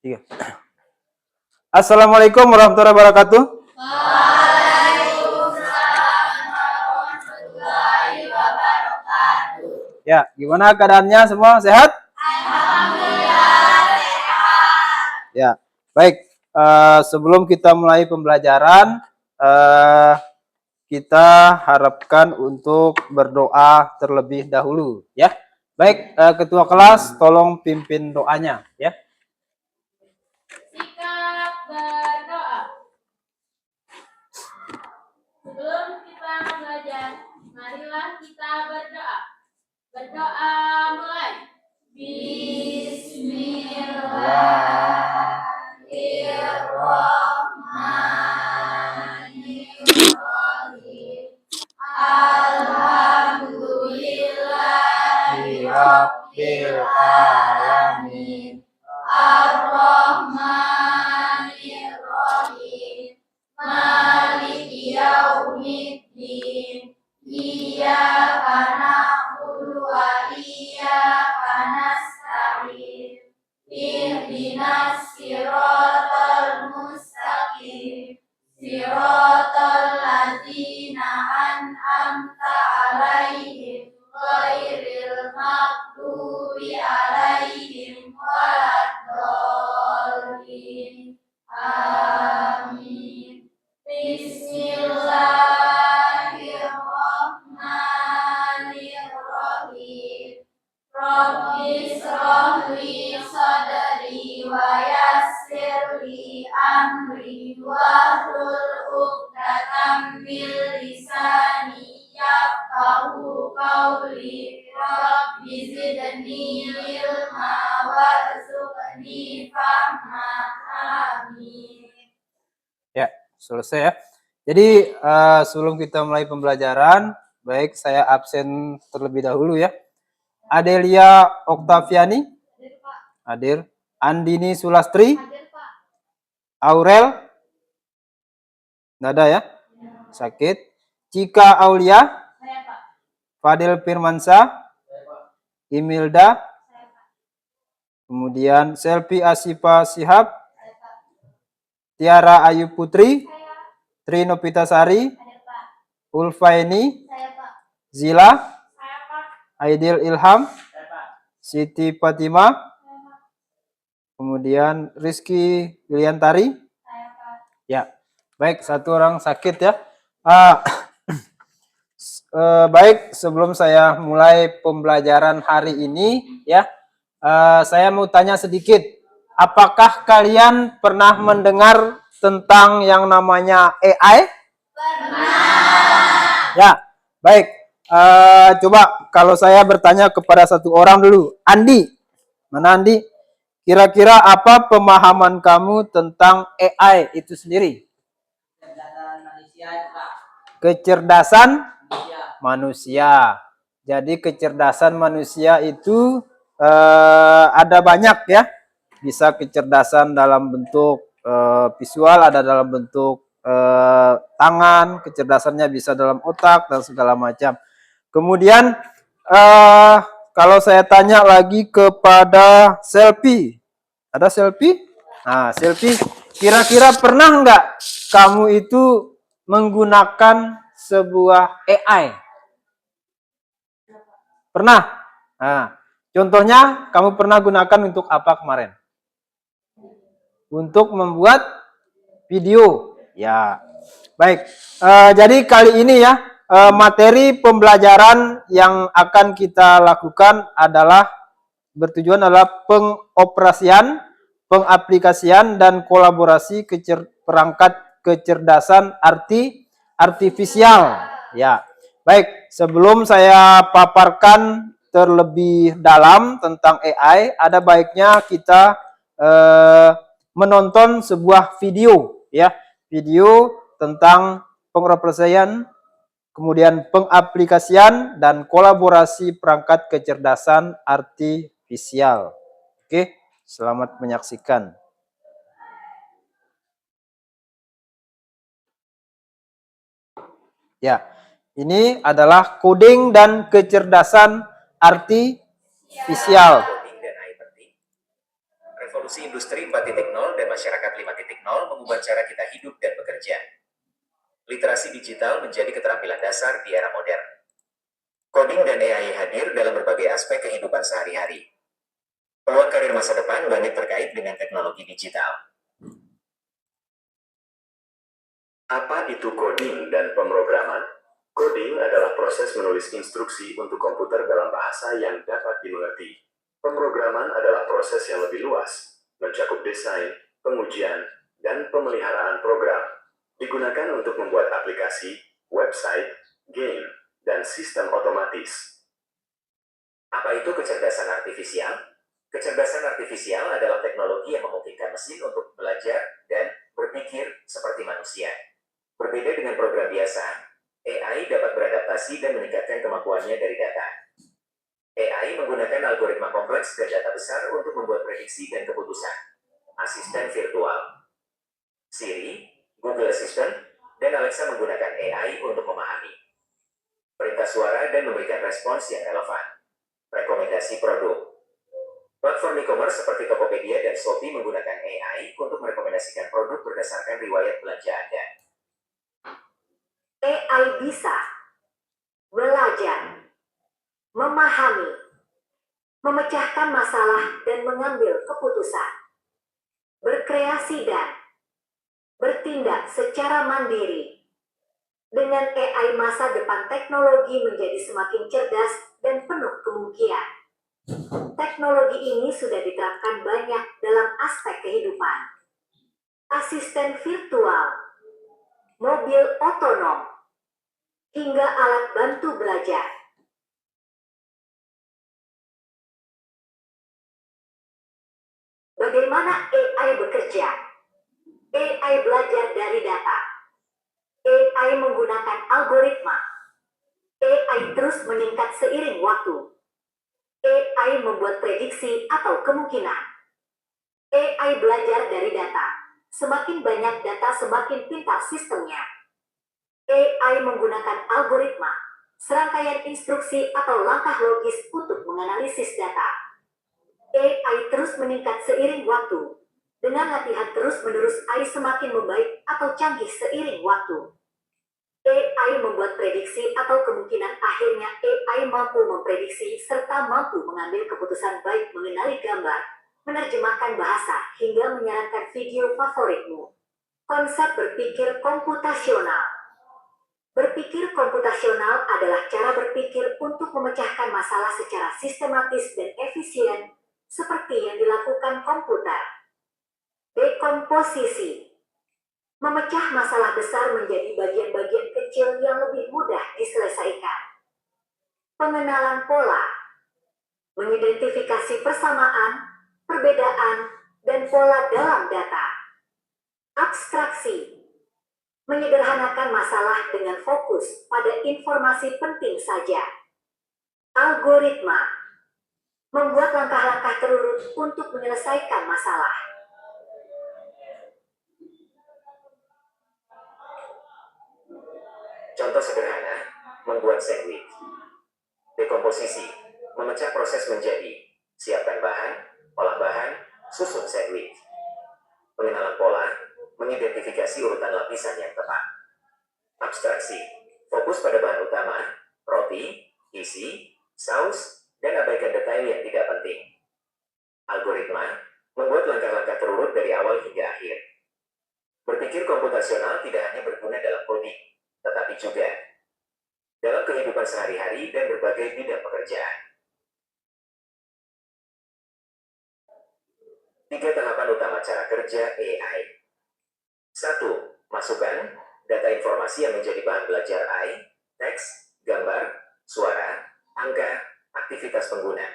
Tiga. Assalamualaikum warahmatullahi wabarakatuh. Waalaikumsalam warahmatullahi wabarakatuh. Ya, gimana keadaannya semua? Sehat? Alhamdulillah sehat. Ya, baik. Sebelum kita mulai pembelajaran, kita harapkan untuk berdoa terlebih dahulu, ya. Baik, ketua kelas, tolong pimpin doanya, ya. Sikap berdoa. Sebelum kita belajar, marilah kita berdoa. Berdoa mulai. Bismillahirrahmanirrahim. Alhamdulillahirabbil alamin. Ar-Rahmanir-Rahim. Maliki yaumiddin. Iyyaka na'budu wa iyyaka nasta'in. Ihdinas siratal mustaqim. Siratal ladzina an'amta 'alaihim ghairil maghdubi 'alaihim waladdallin. Amin. Bismillahirrahmanirrahim. Rabbi shrah li sadri wa yassir li amri wahlul 'uqdatam min lisani yafqahu qawli. Rabbi zidni ilma warzuqni fahma. Amin. Ya, selesai ya. Jadi sebelum kita mulai pembelajaran, baik saya absen terlebih dahulu ya. Adelia Oktaviani, hadir. Andini Sulastri, Aurel, nggak ada ya, sakit. Cika Aulia, Fadil Firmansyah, Imilda, kemudian Selvi Asifa Sihab, Tiara Ayu Putri, Tri Nopitasari, Ulfaini, Zila, Aidil Ilham, Siti Fatima, kemudian Rizky Wiliantari. Ya, baik, satu orang sakit ya. Baik, sebelum saya mulai pembelajaran hari ini ya, saya mau tanya sedikit. Apakah kalian pernah mendengar tentang yang namanya AI? Pernah. Ya, baik. Coba kalau saya bertanya kepada satu orang dulu. Andi, mana Andi? Kira-kira apa pemahaman kamu tentang AI itu sendiri? Kecerdasan manusia. Jadi kecerdasan manusia itu ada banyak ya. Bisa kecerdasan dalam bentuk visual, ada dalam bentuk tangan, kecerdasannya bisa dalam otak dan segala macam. Kemudian kalau saya tanya lagi kepada Selfie, ada Selfie? Nah, Selfie, kira-kira pernah nggak kamu itu menggunakan sebuah AI? Pernah? Nah, contohnya kamu pernah gunakan untuk apa kemarin? Untuk membuat video. Ya, baik. Jadi kali ini ya, materi pembelajaran yang akan kita lakukan adalah bertujuan adalah pengoperasian, pengaplikasian dan kolaborasi perangkat kecerdasan artifisial. Ya, baik. Sebelum saya paparkan terlebih dalam tentang AI, ada baiknya kita menonton sebuah video, ya, video tentang pengoperasian, kemudian pengaplikasian dan kolaborasi perangkat kecerdasan artifisial. Oke, selamat menyaksikan. Ya, ini adalah coding dan kecerdasan artifisial. Revolusi Industri 4.0 masyarakat 5.0 mengubah cara kita hidup dan bekerja. Literasi digital menjadi keterampilan dasar di era modern. Coding dan AI hadir dalam berbagai aspek kehidupan sehari-hari. Peluang karir masa depan banyak terkait dengan teknologi digital. Apa itu coding dan pemrograman? Coding adalah proses menulis instruksi untuk komputer dalam bahasa yang dapat dimengerti. Pemrograman adalah proses yang lebih luas, mencakup desain, pengujian, dan pemeliharaan program. Digunakan untuk membuat aplikasi, website, game, dan sistem otomatis. Apa itu kecerdasan artifisial? Kecerdasan artifisial adalah teknologi yang memungkinkan mesin untuk belajar dan berpikir seperti manusia. Berbeda dengan program biasa, AI dapat beradaptasi dan meningkatkan kemampuannya dari data. AI menggunakan algoritma kompleks dan data besar untuk membuat prediksi dan keputusan. Asisten virtual Siri, Google Assistant, dan Alexa menggunakan AI untuk memahami perintah suara dan memberikan respons yang relevan. Rekomendasi produk. Platform e-commerce seperti Tokopedia dan Shopee menggunakan AI untuk merekomendasikan produk berdasarkan riwayat belanja Anda. AI bisa belajar, memahami, memecahkan masalah dan mengambil keputusan, berkreasi dan bertindak secara mandiri. Dengan AI masa depan teknologi menjadi semakin cerdas dan penuh kemungkinan. Teknologi ini sudah diterapkan banyak dalam aspek kehidupan. Asisten virtual, mobil otonom, hingga alat bantu belajar. Bagaimana AI bekerja? AI belajar dari data. AI menggunakan algoritma. AI terus meningkat seiring waktu. AI membuat prediksi atau kemungkinan. AI belajar dari data. Semakin banyak data, semakin pintar sistemnya. AI menggunakan algoritma, serangkaian instruksi atau langkah logis untuk menganalisis data. AI terus meningkat seiring waktu. Dengan latihan terus-menerus, AI semakin membaik atau canggih seiring waktu. AI membuat prediksi atau kemungkinan, akhirnya AI mampu memprediksi serta mampu mengambil keputusan, baik mengenali gambar, menerjemahkan bahasa, hingga menyarankan video favoritmu. Konsep berpikir komputasional. Berpikir komputasional adalah cara berpikir untuk memecahkan masalah secara sistematis dan efisien, seperti yang dilakukan komputer. Dekomposisi. Memecah masalah besar menjadi bagian-bagian kecil yang lebih mudah diselesaikan. Pengenalan pola. Mengidentifikasi persamaan, perbedaan, dan pola dalam data. Abstraksi. Menyederhanakan masalah dengan fokus pada informasi penting saja. Algoritma. Membuat langkah-langkah terurut untuk menyelesaikan masalah. Contoh sederhana, membuat sandwich. Dekomposisi, memecah proses menjadi siapkan bahan, olah bahan, susun sandwich. Pengenalan pola, mengidentifikasi urutan lapisan yang tepat. Abstraksi, fokus pada bahan utama, roti, isi, saus, dan abaikan detail yang tidak penting. Algoritma, membuat langkah-langkah terurut dari awal hingga akhir. Berpikir komputasional tidak hanya berguna dalam coding, tetapi juga dalam kehidupan sehari-hari dan berbagai bidang pekerjaan. 3 tahapan utama cara kerja AI. 1. Masukkan data informasi yang menjadi bahan belajar AI, teks, gambar, suara, angka, aktivitas pengguna.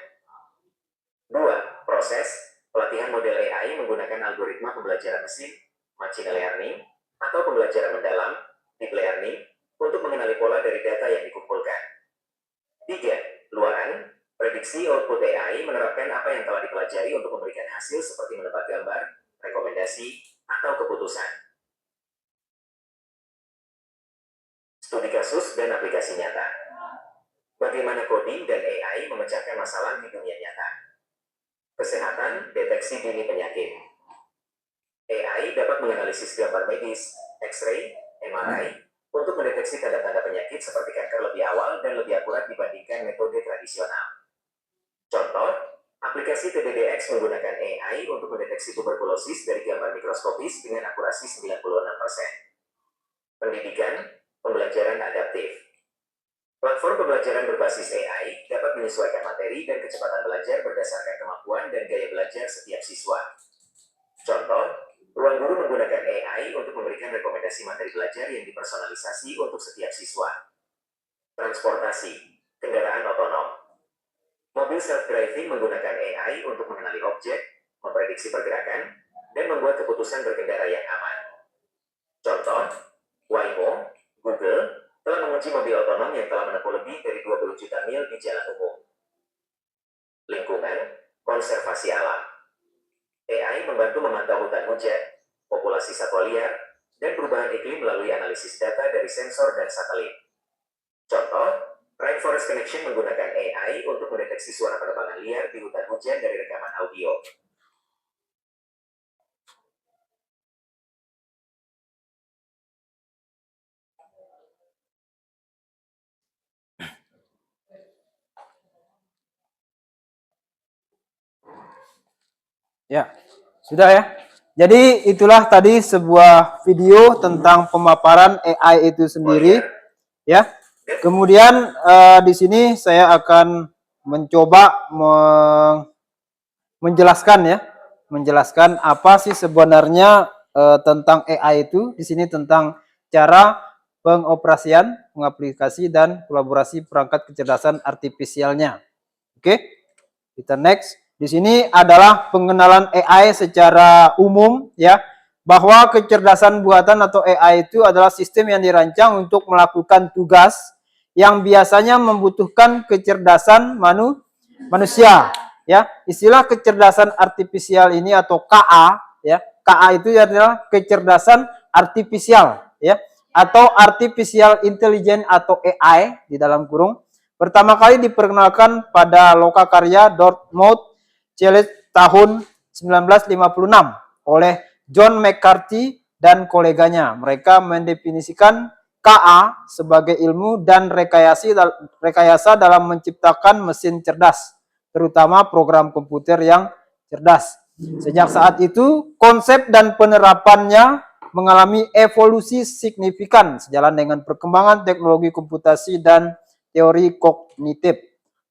2. Proses, pelatihan model AI menggunakan algoritma pembelajaran mesin, machine learning, atau pembelajaran mendalam, deep learning, untuk mengenali pola dari data yang dikumpulkan. 3. Luaran, prediksi output AI menerapkan apa yang telah dipelajari untuk memberikan hasil seperti menebak gambar, rekomendasi, atau keputusan. Studi kasus dan aplikasi nyata. Bagaimana coding dan AI memecahkan masalah di dunia nyata. Kesehatan, deteksi dini penyakit. AI dapat menganalisis gambar medis, X-ray, MRI, untuk mendeteksi tanda-tanda penyakit seperti kanker lebih awal dan lebih akurat dibandingkan metode tradisional. Contoh, aplikasi TBDX menggunakan AI untuk mendeteksi tuberkulosis dari gambar mikroskopis dengan akurasi 96%. Pendidikan, pembelajaran adaptif. Platform pembelajaran berbasis AI dapat menyesuaikan materi dan kecepatan belajar berdasarkan kemampuan dan gaya belajar setiap siswa. Contoh, ruang guru menggunakan AI untuk memberikan rekomendasi materi belajar yang dipersonalisasi untuk setiap siswa. Transportasi, kendaraan otonom. Mobil self-driving menggunakan AI untuk mengenali objek, memprediksi pergerakan, dan membuat keputusan berkendara yang aman. Contoh, Waymo, Google, telah menguji mobil otonom yang telah menempuh lebih dari 20 juta mil di jalan umum. Lingkungan, konservasi alam. AI membantu memantau hutan hujan, populasi satwa liar, dan perubahan iklim melalui analisis data dari sensor dan satelit. Contoh, Rainforest Connection menggunakan AI untuk mendeteksi suara penerbangan liar di hutan hujan dari rekaman audio. Ya, sudah ya. Jadi itulah tadi sebuah video tentang pemaparan AI itu sendiri, ya. Kemudian di sini saya akan mencoba menjelaskan apa sih sebenarnya tentang AI itu. Di sini tentang cara pengoperasian, pengaplikasi dan kolaborasi perangkat kecerdasan artifisialnya. Oke, kita next. Di sini adalah pengenalan AI secara umum, ya, bahwa kecerdasan buatan atau AI itu adalah sistem yang dirancang untuk melakukan tugas yang biasanya membutuhkan kecerdasan manusia, ya. Istilah kecerdasan artifisial ini atau KA, ya. KA itu adalah kecerdasan artifisial, ya, atau artificial intelligence atau AI di dalam kurung. Pertama kali diperkenalkan pada lokakarya Dartmouth College tahun 1956 oleh John McCarthy dan koleganya. Mereka mendefinisikan KA sebagai ilmu dan rekayasa dalam menciptakan mesin cerdas, terutama program komputer yang cerdas. Sejak saat itu, konsep dan penerapannya mengalami evolusi signifikan sejalan dengan perkembangan teknologi komputasi dan teori kognitif.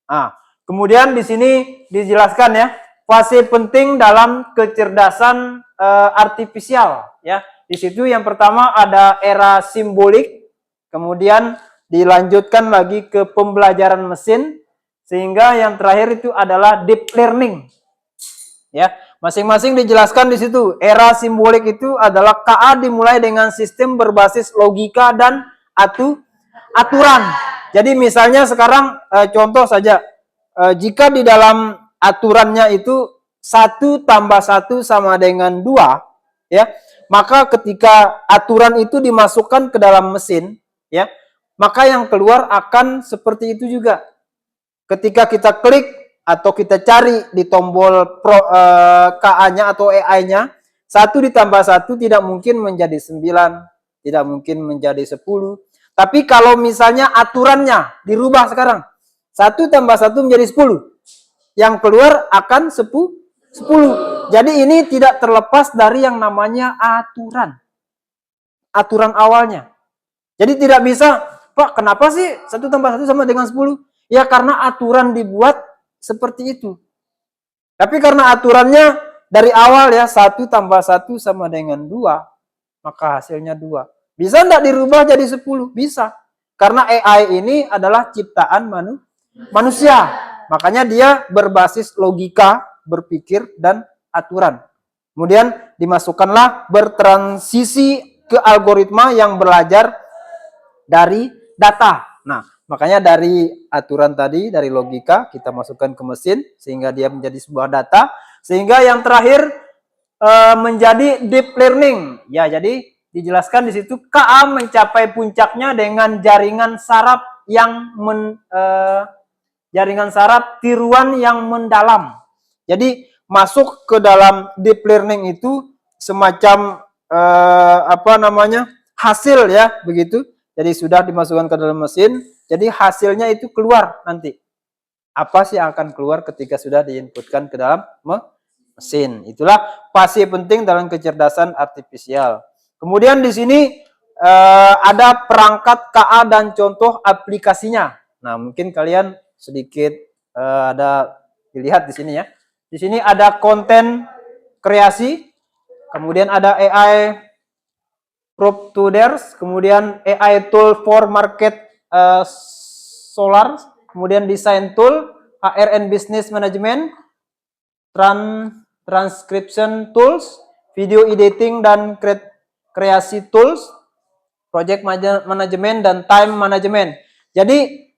Nah, kemudian di sini dijelaskan ya, fase penting dalam kecerdasan artifisial ya. Di situ yang pertama ada era simbolik, kemudian dilanjutkan lagi ke pembelajaran mesin, sehingga yang terakhir itu adalah deep learning. Ya, masing-masing dijelaskan di situ. Era simbolik itu adalah KA dimulai dengan sistem berbasis logika dan aturan. Jadi misalnya sekarang contoh saja, jika di dalam aturannya itu 1 tambah 1 sama dengan 2, ya, maka ketika aturan itu dimasukkan ke dalam mesin, ya, maka yang keluar akan seperti itu juga. Ketika kita klik atau kita cari di tombol KA-nya atau AI-nya, 1 ditambah 1 tidak mungkin menjadi 9, tidak mungkin menjadi 10. Tapi kalau misalnya aturannya dirubah sekarang, 1 tambah 1 menjadi 10. Yang keluar akan 10. Jadi ini tidak terlepas dari yang namanya aturan. Aturan awalnya. Jadi tidak bisa, Pak, kenapa sih 1 tambah 1 sama dengan 10? Ya karena aturan dibuat seperti itu. Tapi karena aturannya dari awal ya, 1 tambah 1 sama dengan 2, maka hasilnya 2. Bisa enggak dirubah jadi 10? Bisa. Karena AI ini adalah ciptaan manusia. Makanya dia berbasis logika, berpikir, dan aturan. Kemudian dimasukkanlah bertransisi ke algoritma yang belajar dari data. Nah, makanya dari aturan tadi, dari logika, kita masukkan ke mesin, sehingga dia menjadi sebuah data. Sehingga yang terakhir menjadi deep learning. Ya, jadi dijelaskan di situ KA mencapai puncaknya dengan jaringan saraf yang tiruan yang mendalam. Jadi masuk ke dalam deep learning itu semacam hasil ya begitu. Jadi sudah dimasukkan ke dalam mesin, jadi hasilnya itu keluar nanti. Apa sih yang akan keluar ketika sudah diinputkan ke dalam mesin? Itulah pasti penting dalam kecerdasan artifisial. Kemudian di sini ada perangkat KA dan contoh aplikasinya. Nah, mungkin kalian sedikit ada dilihat di sini ya. Di sini ada konten kreasi, kemudian ada AI prop tuders, kemudian AI tool for market solar, kemudian design tool, HR and business management, transcription tools, video editing dan kreasi tools, project management dan time management. Jadi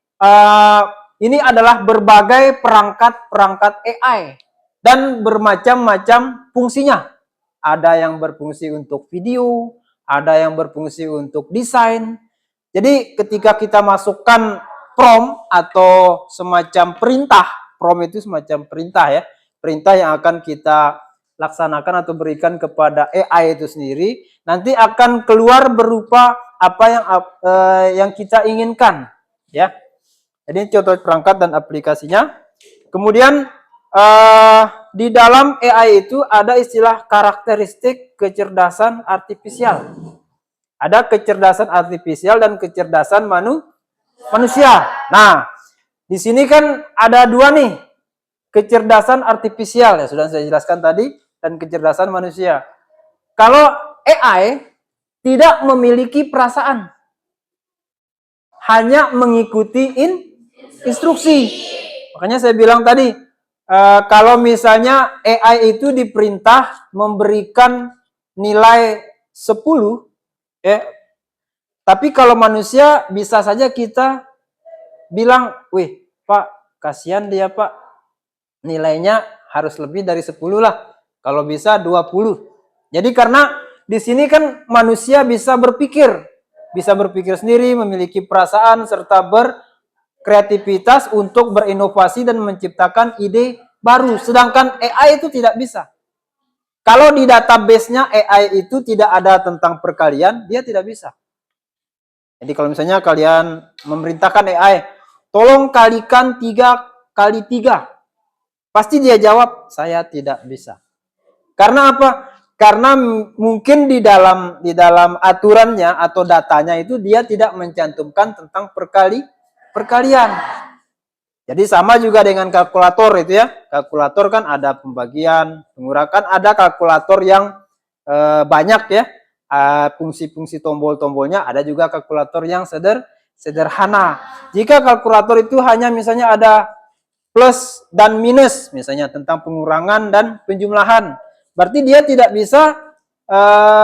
ini adalah berbagai perangkat AI dan bermacam-macam fungsinya. Ada yang berfungsi untuk video, ada yang berfungsi untuk desain. Jadi ketika kita masukkan prompt atau semacam perintah, prompt itu semacam perintah ya, perintah yang akan kita laksanakan atau berikan kepada AI itu sendiri, nanti akan keluar berupa apa yang kita inginkan ya. Jadi contoh perangkat dan aplikasinya. Kemudian di dalam AI itu ada istilah karakteristik kecerdasan artifisial. Ada kecerdasan artifisial dan kecerdasan manusia. Nah, di sini kan ada dua nih. Kecerdasan artifisial ya sudah saya jelaskan tadi, dan kecerdasan manusia. Kalau AI tidak memiliki perasaan, hanya mengikuti instruksi. Makanya saya bilang tadi, kalau misalnya AI itu diperintah memberikan nilai 10, ya, tapi kalau manusia bisa saja kita bilang, wih Pak, kasihan dia Pak, nilainya harus lebih dari 10 lah, kalau bisa 20. Jadi karena di sini kan manusia bisa berpikir sendiri, memiliki perasaan serta berkreativitas untuk berinovasi dan menciptakan ide baru. Sedangkan AI itu tidak bisa. Kalau di database-nya AI itu tidak ada tentang perkalian, dia tidak bisa. Jadi kalau misalnya kalian memerintahkan AI, tolong kalikan 3 kali 3. Pasti dia jawab, saya tidak bisa. Karena apa? Karena mungkin di dalam aturannya atau datanya itu dia tidak mencantumkan tentang perkalian. Jadi sama juga dengan kalkulator itu ya. Kalkulator kan ada pembagian, pengurangan, ada kalkulator yang banyak ya. Fungsi-fungsi tombol-tombolnya, ada juga kalkulator yang sederhana. Jika kalkulator itu hanya misalnya ada plus dan minus, misalnya tentang pengurangan dan penjumlahan, berarti dia tidak bisa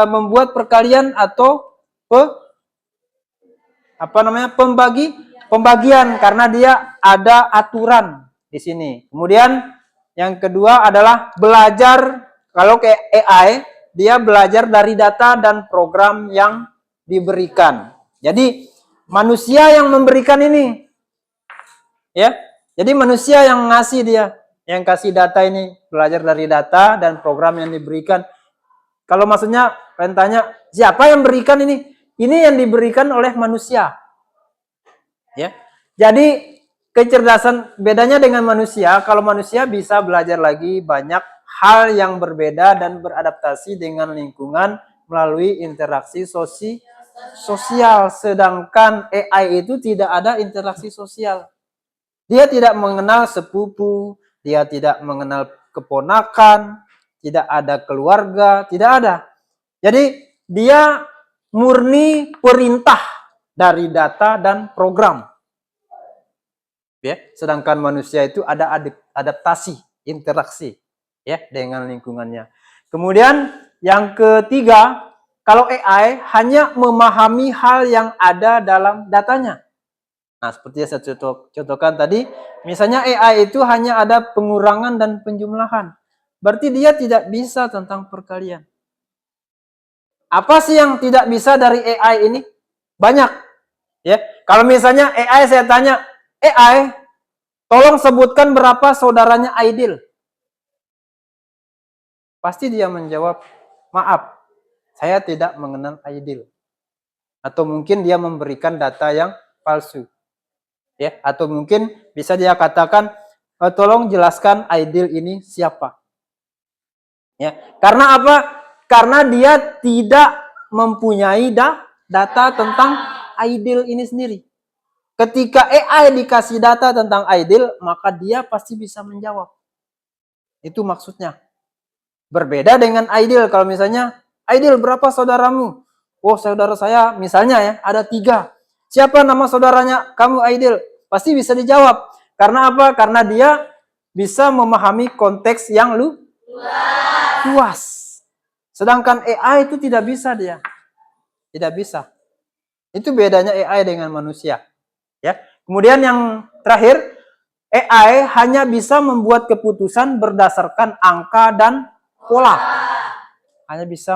membuat perkalian atau pembagian karena dia ada aturan di sini. Kemudian yang kedua adalah belajar. Kalau kayak AI, dia belajar dari data dan program yang diberikan. Jadi manusia yang memberikan ini, ya. Jadi manusia yang ngasih dia, yang kasih data ini, belajar dari data dan program yang diberikan. Kalau maksudnya kalian tanya, siapa yang berikan ini? Ini yang diberikan oleh manusia. Ya. Jadi kecerdasan bedanya dengan manusia, kalau manusia bisa belajar lagi banyak hal yang berbeda dan beradaptasi dengan lingkungan melalui interaksi sosial. Sedangkan AI itu tidak ada interaksi sosial. Dia tidak mengenal sepupu, dia tidak mengenal keponakan, tidak ada keluarga, tidak ada. Jadi dia murni perintah dari data dan program. Ya, sedangkan manusia itu ada adaptasi, interaksi ya dengan lingkungannya. Kemudian yang ketiga, kalau AI hanya memahami hal yang ada dalam datanya. Nah, seperti yang saya contohkan tadi, misalnya AI itu hanya ada pengurangan dan penjumlahan. Berarti dia tidak bisa tentang perkalian. Apa sih yang tidak bisa dari AI ini? Banyak. Ya, kalau misalnya AI saya tanya, AI, tolong sebutkan berapa saudaranya Aidil. Pasti dia menjawab, maaf, saya tidak mengenal Aidil. Atau mungkin dia memberikan data yang palsu. Ya, atau mungkin bisa dia katakan, tolong jelaskan Aidil ini siapa. Ya, karena apa? Karena dia tidak mempunyai data tentang Aidil ini sendiri. Ketika AI dikasih data tentang Aidil, maka dia pasti bisa menjawab. Itu maksudnya. Berbeda dengan Aidil. Kalau misalnya, Aidil berapa saudaramu? Oh, saudara saya misalnya ya, ada 3. Siapa nama saudaranya? Kamu Aidil. Pasti bisa dijawab. Karena apa? Karena dia bisa memahami konteks yang luas. Sedangkan AI itu tidak bisa dia. Tidak bisa. Itu bedanya AI dengan manusia. Ya. Kemudian yang terakhir, AI hanya bisa membuat keputusan berdasarkan angka dan pola. Hanya bisa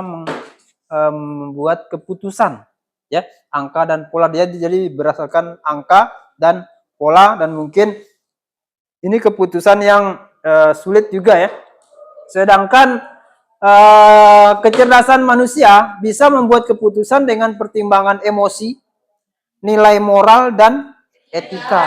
membuat keputusan, ya, angka dan pola. Dia jadi berdasarkan angka dan pola, dan mungkin ini keputusan yang sulit juga ya. Sedangkan kecerdasan manusia bisa membuat keputusan dengan pertimbangan emosi, nilai moral, dan etika.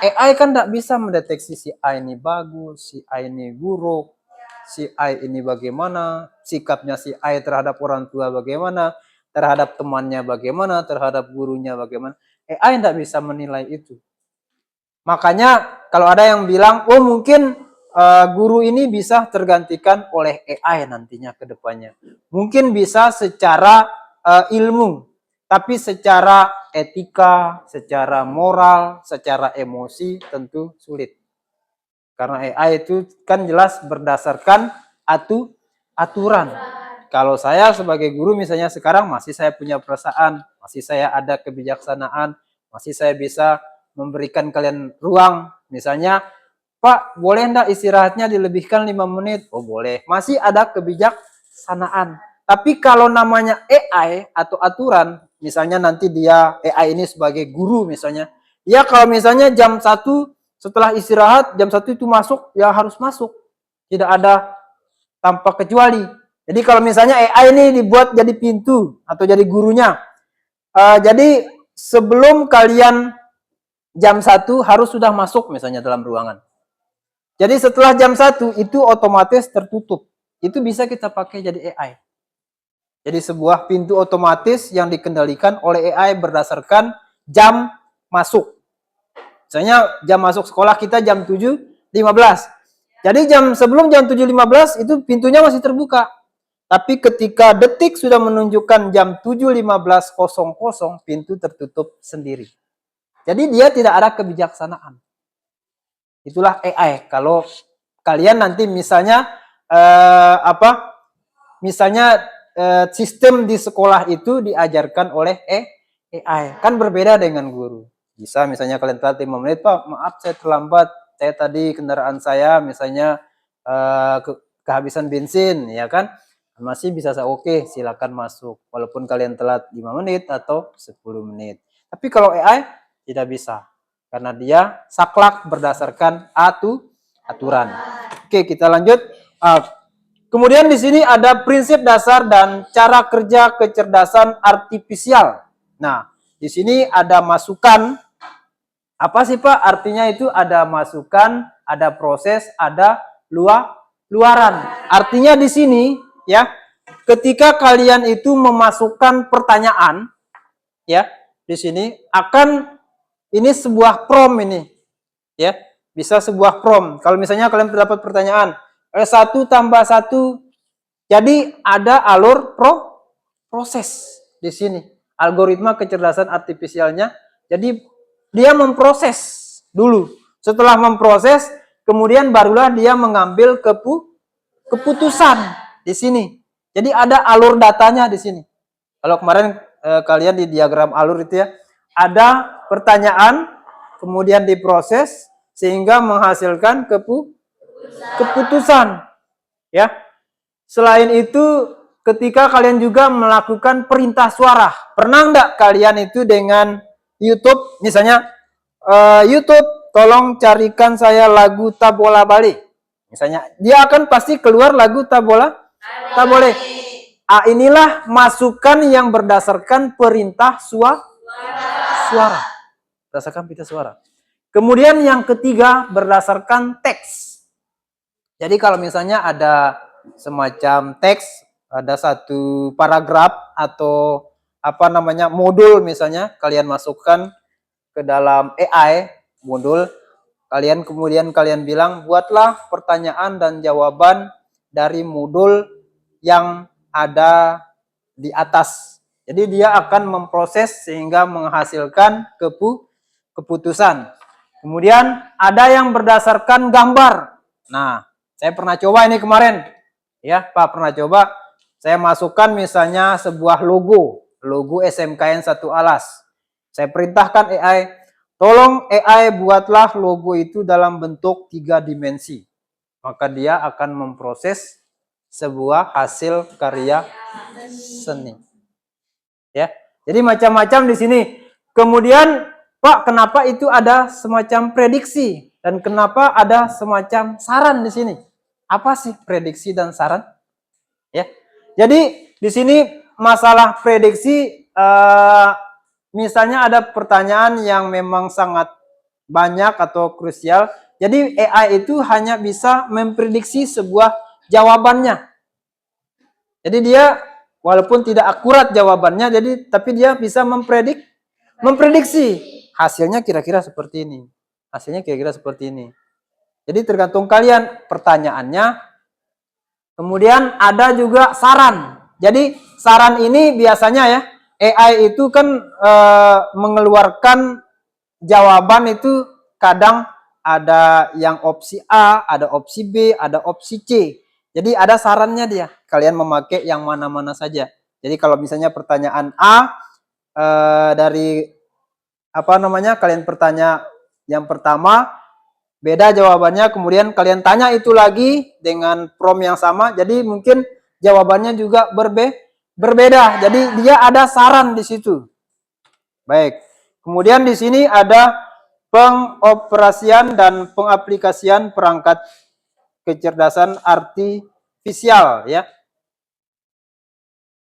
AI kan tidak bisa mendeteksi si A ini bagus, si A ini buruk, si A ini bagaimana, sikapnya si A terhadap orang tua bagaimana, terhadap temannya bagaimana, terhadap gurunya bagaimana. AI tidak bisa menilai itu. Makanya kalau ada yang bilang, oh mungkin guru ini bisa tergantikan oleh AI nantinya ke depannya. Mungkin bisa secara ilmu, tapi secara etika, secara moral, secara emosi tentu sulit. Karena AI itu kan jelas berdasarkan aturan. Kalau saya sebagai guru misalnya sekarang masih saya punya perasaan, masih saya ada kebijaksanaan, masih saya bisa memberikan kalian ruang. Misalnya, Pak, boleh enggak istirahatnya dilebihkan 5 menit? Oh boleh, masih ada kebijaksanaan. Tapi kalau namanya AI atau aturan, misalnya nanti dia AI ini sebagai guru misalnya, ya kalau misalnya jam 1 setelah istirahat, jam 1 itu masuk, ya harus masuk. Tidak ada tanpa kecuali. Jadi kalau misalnya AI ini dibuat jadi pintu atau jadi gurunya, jadi sebelum kalian jam 1 harus sudah masuk misalnya dalam ruangan. Jadi setelah jam 1 itu otomatis tertutup. Itu bisa kita pakai jadi AI. Jadi sebuah pintu otomatis yang dikendalikan oleh AI berdasarkan jam masuk. Misalnya jam masuk sekolah kita jam 7.15. Jadi sebelum jam 7.15 itu pintunya masih terbuka. Tapi ketika detik sudah menunjukkan jam 7.15.00, pintu tertutup sendiri. Jadi dia tidak ada kebijaksanaan. Itulah AI. Kalau kalian nanti misalnya sistem di sekolah itu diajarkan oleh AI, kan berbeda dengan guru. Bisa misalnya kalian telat 5 menit, Pak, maaf saya terlambat. Saya tadi kendaraan saya misalnya kehabisan bensin, ya kan? Masih bisa saya oke, silakan masuk. Walaupun kalian telat 5 menit atau 10 menit. Tapi kalau AI tidak bisa. Karena dia saklek berdasarkan aturan. Oke, kita lanjut. Kemudian di sini ada prinsip dasar dan cara kerja kecerdasan artifisial. Nah, di sini ada masukan. Apa sih Pak? Artinya itu ada masukan, ada proses, ada luaran. Artinya di sini ya, ketika kalian itu memasukkan pertanyaan, ya, di sini akan ini sebuah prompt ini, ya, bisa sebuah prompt. Kalau misalnya kalian dapat pertanyaan 1 tambah 1, jadi ada alur proses di sini, algoritma kecerdasan artifisialnya. Jadi dia memproses dulu. Setelah memproses, kemudian barulah dia mengambil keputusan di sini. Jadi ada alur datanya di sini. Kalau kemarin kalian di diagram alur itu ya, ada pertanyaan, kemudian diproses sehingga menghasilkan keputusan. Ya. Selain itu, ketika kalian juga melakukan perintah suara, pernah enggak kalian itu dengan YouTube, misalnya YouTube, tolong carikan saya lagu Tabola Bali. Misalnya, dia akan pasti keluar lagu Tabola Bali. A inilah masukan yang berdasarkan perintah suara. Berdasarkan perintah suara. Kemudian yang ketiga berdasarkan teks. Jadi kalau misalnya ada semacam teks, ada satu paragraf atau apa namanya modul misalnya kalian masukkan ke dalam AI modul, kemudian kalian bilang buatlah pertanyaan dan jawaban dari modul yang ada di atas. Jadi dia akan memproses sehingga menghasilkan keputusan. Kemudian ada yang berdasarkan gambar. Nah, saya pernah coba ini kemarin. Ya, Pak pernah coba. Saya masukkan misalnya sebuah logo SMKN 1 Alas. Saya perintahkan AI, tolong AI buatlah logo itu dalam bentuk 3 dimensi. Maka dia akan memproses sebuah hasil karya seni. Ya. Jadi macam-macam di sini. Kemudian, Pak, kenapa itu ada semacam prediksi dan kenapa ada semacam saran di sini? Apa sih prediksi dan saran? Ya. Jadi di sini masalah prediksi, misalnya ada pertanyaan yang memang sangat banyak atau krusial. Jadi AI itu hanya bisa memprediksi sebuah jawabannya. Jadi dia walaupun tidak akurat jawabannya, tapi dia bisa memprediksi hasilnya kira-kira seperti ini. Hasilnya kira-kira seperti ini. Jadi tergantung kalian pertanyaannya. Kemudian ada juga saran. Jadi saran ini biasanya ya AI itu kan mengeluarkan jawaban itu kadang ada yang opsi A, ada opsi B, ada opsi C. Jadi ada sarannya dia. Kalian memakai yang mana-mana saja. Jadi kalau misalnya pertanyaan A dari apa namanya kalian bertanya yang pertama beda jawabannya, kemudian kalian tanya itu lagi dengan prompt yang sama, jadi mungkin jawabannya juga berbeda. Jadi dia ada saran di situ. Baik. Kemudian di sini ada pengoperasian dan pengaplikasian perangkat kecerdasan artifisial ya.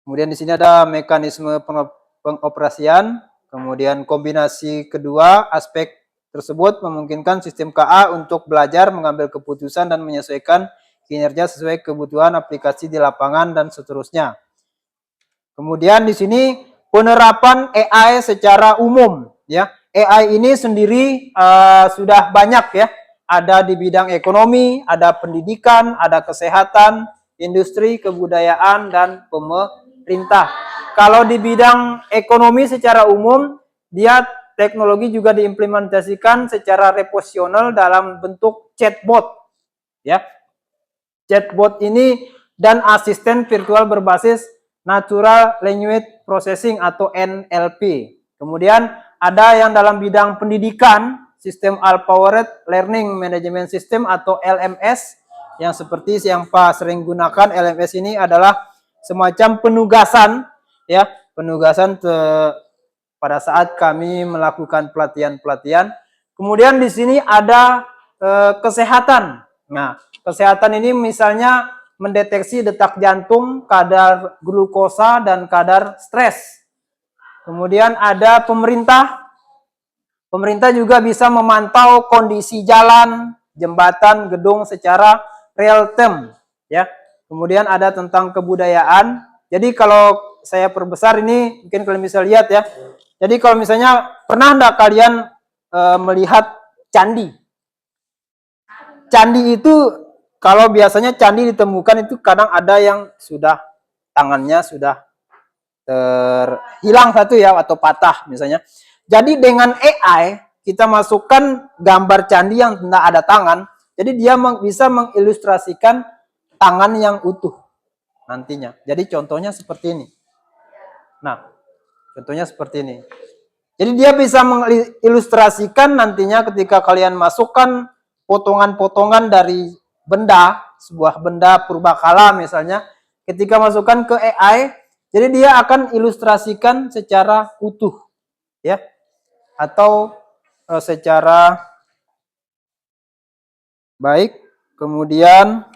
Kemudian di sini ada mekanisme pengoperasian, kemudian kombinasi kedua aspek tersebut memungkinkan sistem KA untuk belajar, mengambil keputusan dan menyesuaikan kinerja sesuai kebutuhan aplikasi di lapangan dan seterusnya. Kemudian di sini penerapan AI secara umum ya. AI ini sendiri sudah banyak ya. Ada di bidang ekonomi, ada pendidikan, ada kesehatan, industri, kebudayaan dan pemerintah. Kalau di bidang ekonomi secara umum, dia teknologi juga diimplementasikan secara reposisional dalam bentuk chatbot ya. Chatbot ini dan asisten virtual berbasis Natural Language Processing atau NLP. Kemudian ada yang dalam bidang pendidikan, sistem All-Powered Learning Management System atau LMS, yang seperti yang Pak sering gunakan. LMS ini adalah semacam penugasan, ya, penugasan pada saat kami melakukan pelatihan-pelatihan. Kemudian di sini ada kesehatan. Nah, kesehatan ini misalnya mendeteksi detak jantung, kadar glukosa, dan kadar stres. Kemudian ada pemerintah. Pemerintah juga bisa memantau kondisi jalan, jembatan, gedung secara real time. Ya. Kemudian ada tentang kebudayaan. Jadi kalau saya perbesar ini, mungkin kalian bisa lihat ya. Jadi kalau misalnya pernah enggak kalian melihat candi? Candi itu kalau biasanya candi ditemukan itu kadang ada yang sudah tangannya sudah terhilang satu ya atau patah misalnya. Jadi dengan AI kita masukkan gambar candi yang tidak ada tangan, jadi dia bisa mengilustrasikan tangan yang utuh nantinya. Jadi contohnya seperti ini. Nah, contohnya seperti ini. Jadi dia bisa mengilustrasikan nantinya ketika kalian masukkan potongan-potongan dari benda, sebuah benda purbakala misalnya, ketika masukkan ke AI, jadi dia akan ilustrasikan secara utuh, ya, atau secara baik. Kemudian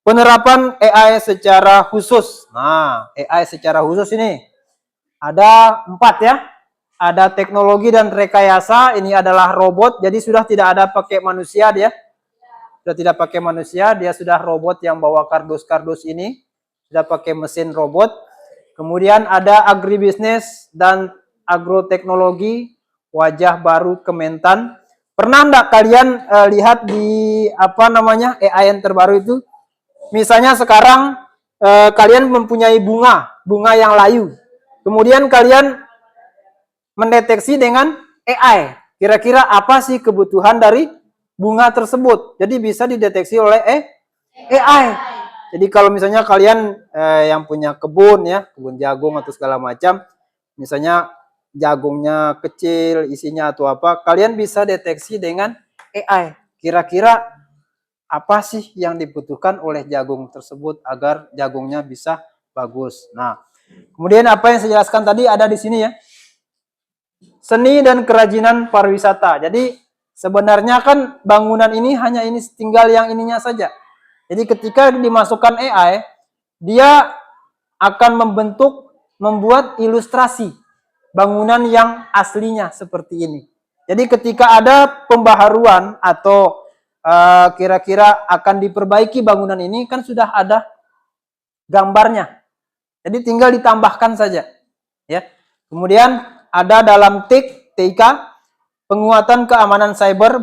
Penerapan AI secara khusus. Nah, AI secara khusus ini ada 4 ya. Ada teknologi dan rekayasa, ini adalah robot, jadi sudah tidak ada pakai manusia dia. Sudah tidak pakai manusia, dia sudah robot yang bawa kardus-kardus ini. Sudah pakai mesin robot. Kemudian ada agribisnis dan agroteknologi, wajah baru Kementan. Pernah enggak kalian lihat di apa namanya AI yang terbaru itu? Misalnya sekarang kalian mempunyai bunga yang layu. Kemudian kalian mendeteksi dengan AI. Kira-kira apa sih kebutuhan dari bunga tersebut? Jadi bisa dideteksi oleh AI. Jadi kalau misalnya kalian yang punya kebun ya, kebun jagung atau segala macam, misalnya jagungnya kecil, isinya atau apa, kalian bisa deteksi dengan AI. Kira-kira apa sih yang dibutuhkan oleh jagung tersebut agar jagungnya bisa bagus. Nah, kemudian apa yang saya jelaskan tadi ada di sini ya. Seni dan kerajinan pariwisata. Jadi sebenarnya kan bangunan ini hanya ini tinggal yang ininya saja. Jadi ketika dimasukkan AI, dia akan membuat ilustrasi bangunan yang aslinya seperti ini. Jadi ketika ada pembaharuan atau kira-kira akan diperbaiki bangunan ini kan sudah ada gambarnya. Jadi tinggal ditambahkan saja. Ya. Kemudian ada dalam TIK penguatan keamanan cyber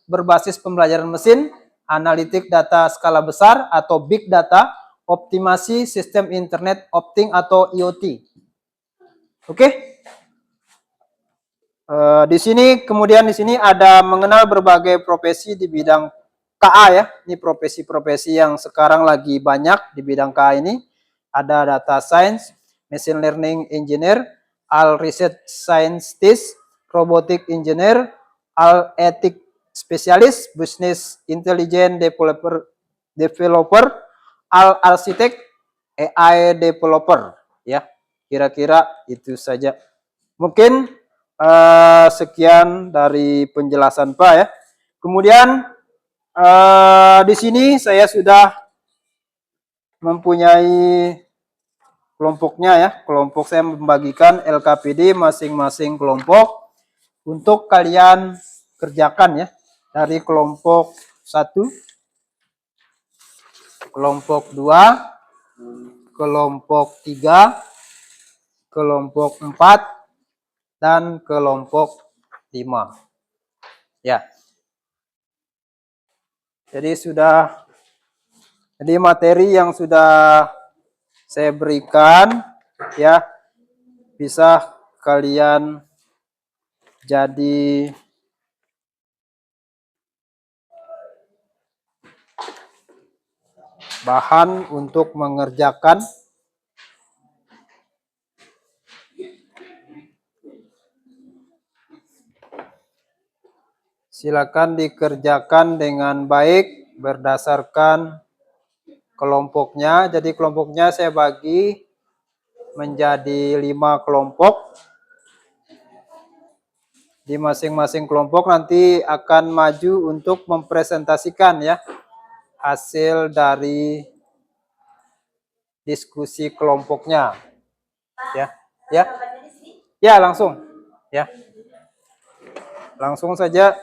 berbasis pembelajaran mesin, analitik data skala besar atau big data, optimasi sistem internet opting atau IoT. Oke? Di sini kemudian di sini ada mengenal berbagai profesi di bidang KA ya. Ini profesi-profesi yang sekarang lagi banyak di bidang KA ini. Ada data science, machine learning engineer, al research scientist, robotic engineer, al ethic specialist, business intelligence developer, al architect, AI developer ya. Kira-kira itu saja. Mungkin sekian dari penjelasan Pak ya. Kemudian di sini saya sudah mempunyai kelompoknya ya. Kelompok saya membagikan LKPD masing-masing kelompok untuk kalian kerjakan ya. Dari kelompok 1, kelompok 2, kelompok 3, kelompok 4, dan kelompok 5. Ya. Jadi materi yang sudah saya berikan ya bisa kalian jadi bahan untuk mengerjakan silakan dikerjakan dengan baik berdasarkan kelompoknya. Jadi kelompoknya saya bagi menjadi 5 kelompok. Di masing-masing kelompok nanti akan maju untuk mempresentasikan ya hasil dari diskusi kelompoknya. Ya. Ya. Ya, langsung. Ya. Langsung saja.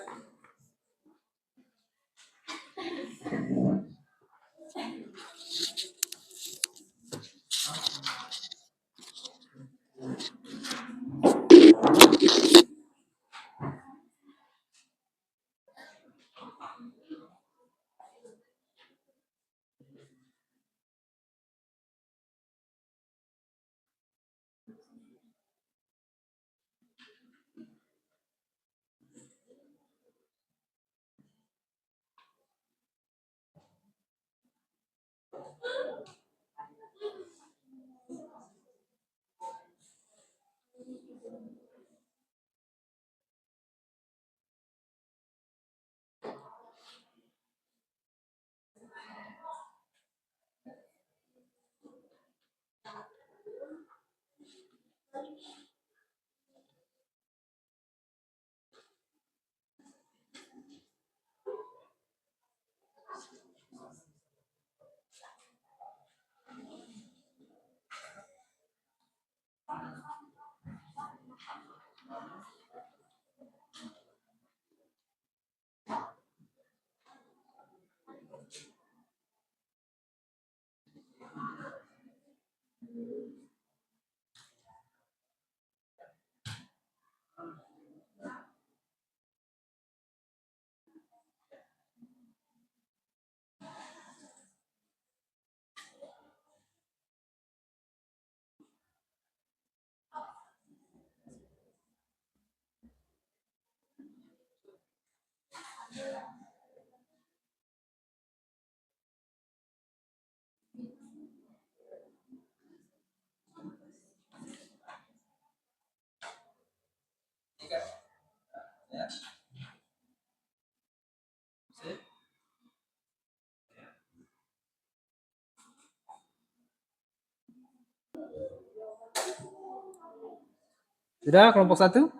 Sudah kelompok 1?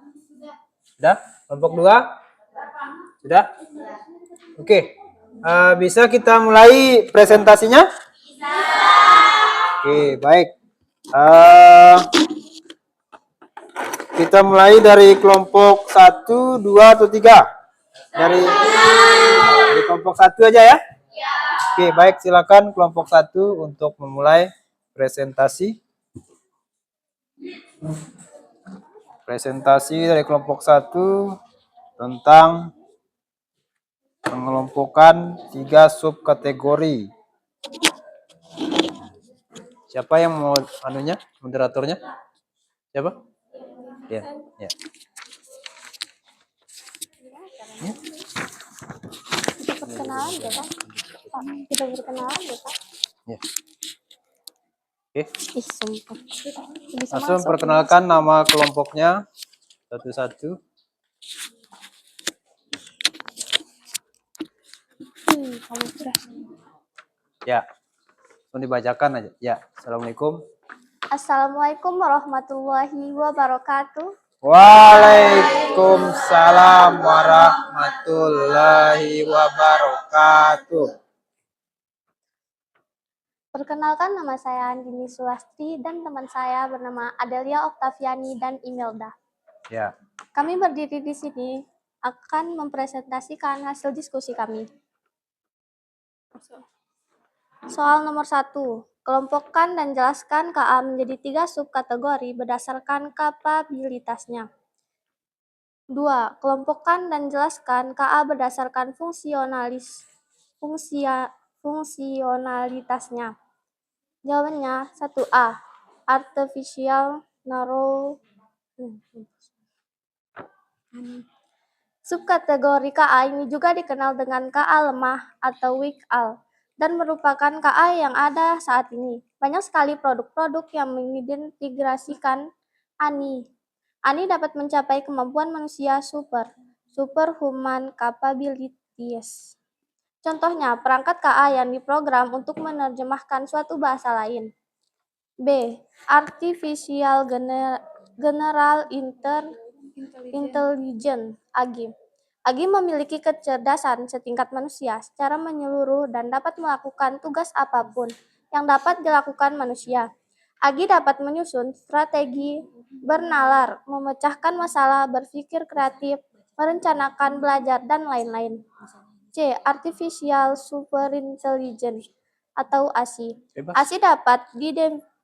Sudah? Kelompok 2? Sudah? Oke. Bisa kita mulai presentasinya? Oke, baik. Kita mulai dari kelompok 1, 2, atau 3? Dari kelompok 1 aja ya? Oke, baik. Silakan kelompok 1 untuk memulai presentasi. Presentasi dari kelompok 1 tentang pengelompokan 3 subkategori. Siapa yang mau anunya, moderatornya? Siapa? Ya, ya. Kita perkenalan ya Pak. Kita perkenalan ya Pak. Ya. Oke, Ih, sumpah. Bisa langsung masuk. perkenalkan nama kelompoknya satu-satu. Kamu sudah. Ya, langsung dibacakan aja. Ya, Assalamualaikum. Assalamualaikum warahmatullahi wabarakatuh. Waalaikumsalam warahmatullahi wabarakatuh. Perkenalkan, nama saya Andini Sulastri dan teman saya bernama Adelia Oktaviani dan Imelda. Ya, Kami berdiri di sini akan mempresentasikan hasil diskusi kami. Soal nomor 1. Kelompokkan dan jelaskan KA menjadi 3 subkategori berdasarkan kapabilitasnya. 2. Kelompokkan dan jelaskan KA berdasarkan fungsionalitasnya. Jawabannya 1A. Artificial Narrow. Subkategori KA ini juga dikenal dengan KA lemah atau weak AL dan merupakan KA yang ada saat ini. Banyak sekali produk-produk yang mengintegrasikan ANI. ANI dapat mencapai kemampuan manusia superhuman capabilities. Contohnya, perangkat KA yang diprogram untuk menerjemahkan suatu bahasa lain. B. Artificial General Intelligence (AGI). AGI memiliki kecerdasan setingkat manusia secara menyeluruh dan dapat melakukan tugas apapun yang dapat dilakukan manusia. AGI dapat menyusun strategi, bernalar, memecahkan masalah, berpikir kreatif, merencanakan belajar, dan lain-lain. C. Artificial Superintelligence atau ASI. ASI dapat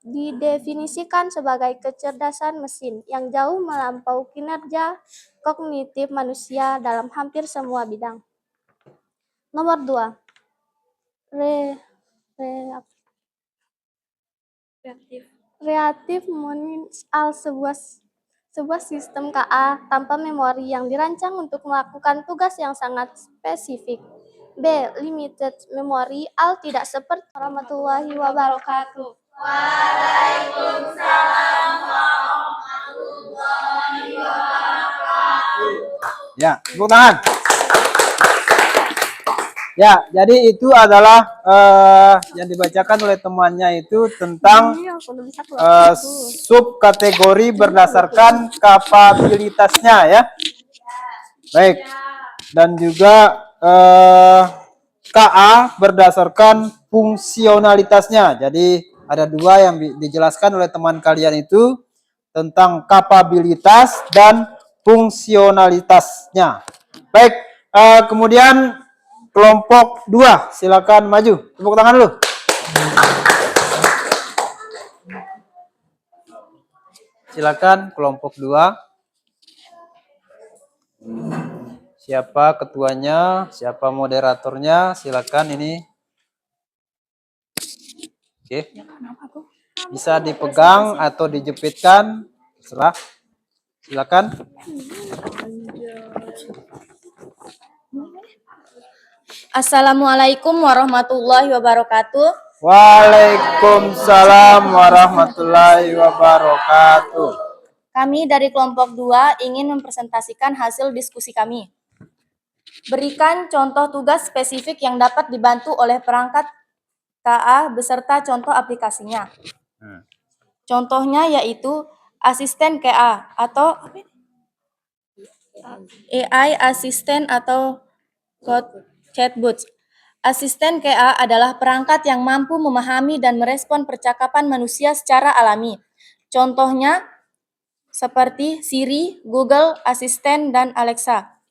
didefinisikan sebagai kecerdasan mesin yang jauh melampaui kinerja kognitif manusia dalam hampir semua bidang. Nomor 2. Reactive means sebuah sistem KA tanpa memori yang dirancang untuk melakukan tugas yang sangat spesifik. B. Limited memory AL tidak seperti warahmatullahi wabarakatuh. Waalaikumsalam warahmatullahi wabarakatuh. ya, tepuk tangan. Ya, jadi itu adalah yang dibacakan oleh temannya itu tentang subkategori berdasarkan kapabilitasnya ya. Baik. Dan juga KA berdasarkan fungsionalitasnya. Jadi ada 2 yang dijelaskan oleh teman kalian itu tentang kapabilitas dan fungsionalitasnya. Baik, kemudian kelompok 2, silakan maju. Tepuk tangan dulu. Silakan kelompok 2. Siapa ketuanya, siapa moderatornya, silakan ini. Oke. Bisa dipegang atau dijepitkan, terserah. Silakan. Assalamualaikum warahmatullahi wabarakatuh. Waalaikumsalam warahmatullahi wabarakatuh. Kami dari kelompok 2 ingin mempresentasikan hasil diskusi kami. Berikan contoh tugas spesifik yang dapat dibantu oleh perangkat KA beserta contoh aplikasinya. Contohnya yaitu asisten KA atau AI asisten atau chatbots. Asisten KA adalah perangkat yang mampu memahami dan merespon percakapan manusia secara alami. Contohnya seperti Siri, Google Assistant, dan Alexa.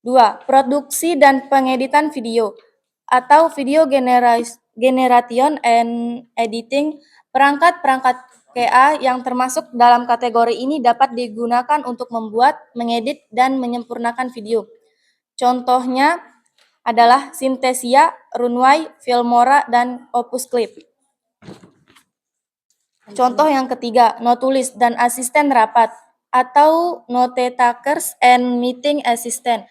2. Produksi dan pengeditan video atau video generation and editing. Perangkat-perangkat KA yang termasuk dalam kategori ini dapat digunakan untuk membuat, mengedit, dan menyempurnakan video. Contohnya adalah Synthesia, Runway, Filmora, dan Opus Clip. Contoh yang ketiga, Notulis dan asisten rapat atau note takers and meeting assistant.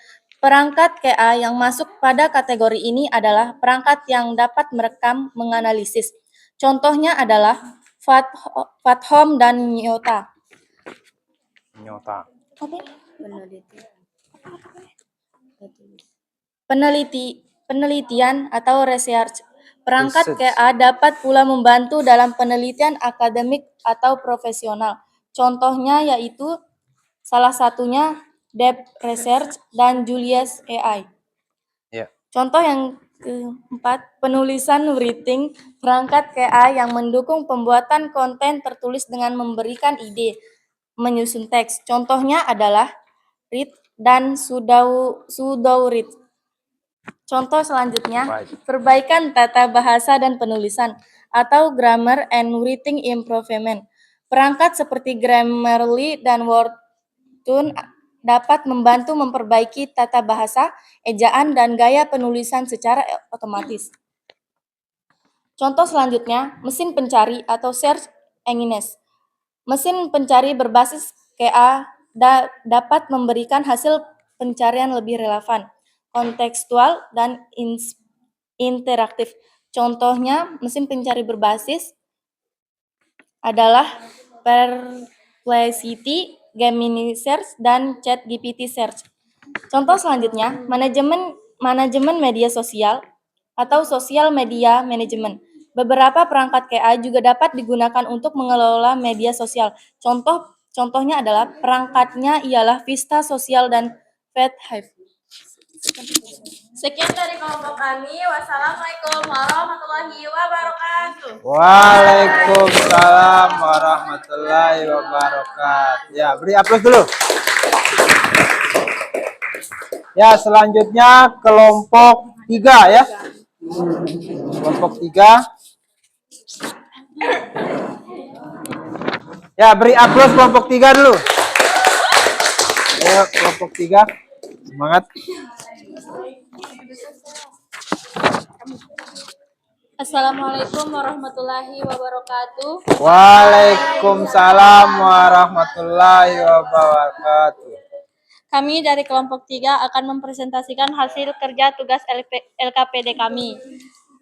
Perangkat KA yang masuk pada kategori ini adalah perangkat yang dapat merekam, menganalisis. Contohnya adalah Fathom dan Nyota. Penelitian atau research. Perangkat KA dapat pula membantu dalam penelitian akademik atau profesional. Contohnya yaitu salah satunya Deep Research dan Julius AI. Ya. Contoh yang keempat, penulisan writing. Perangkat KA yang mendukung pembuatan konten tertulis dengan memberikan ide, menyusun teks. Contohnya adalah read dan pseudo-read. Contoh selanjutnya, perbaikan tata bahasa dan penulisan atau grammar and writing improvement. Perangkat seperti Grammarly dan Wordtune dapat membantu memperbaiki tata bahasa, ejaan, dan gaya penulisan secara otomatis. Contoh selanjutnya, mesin pencari atau search engines. Mesin pencari berbasis KA dapat memberikan hasil pencarian lebih relevan, kontekstual, dan interaktif. Contohnya, mesin pencari berbasis adalah Perplexity, Gemini Search, dan ChatGPT Search. Contoh selanjutnya, manajemen media sosial atau social media management. Beberapa perangkat KA juga dapat digunakan untuk mengelola media sosial. Contohnya adalah perangkatnya ialah Vista Social dan FatHive. Sekian dari kelompok kami. Wassalamualaikum warahmatullahi wabarakatuh. Waalaikumsalam warahmatullahi wabarakatuh. Ya, beri aplaus dulu. Ya, selanjutnya kelompok 3 ya. Kelompok 3. Ya, beri aplaus kelompok 3 dulu. Ayo, kelompok 3. Semangat. Assalamualaikum warahmatullahi wabarakatuh. Waalaikumsalam warahmatullahi wabarakatuh. Kami dari kelompok 3 akan mempresentasikan hasil kerja tugas LKPD kami.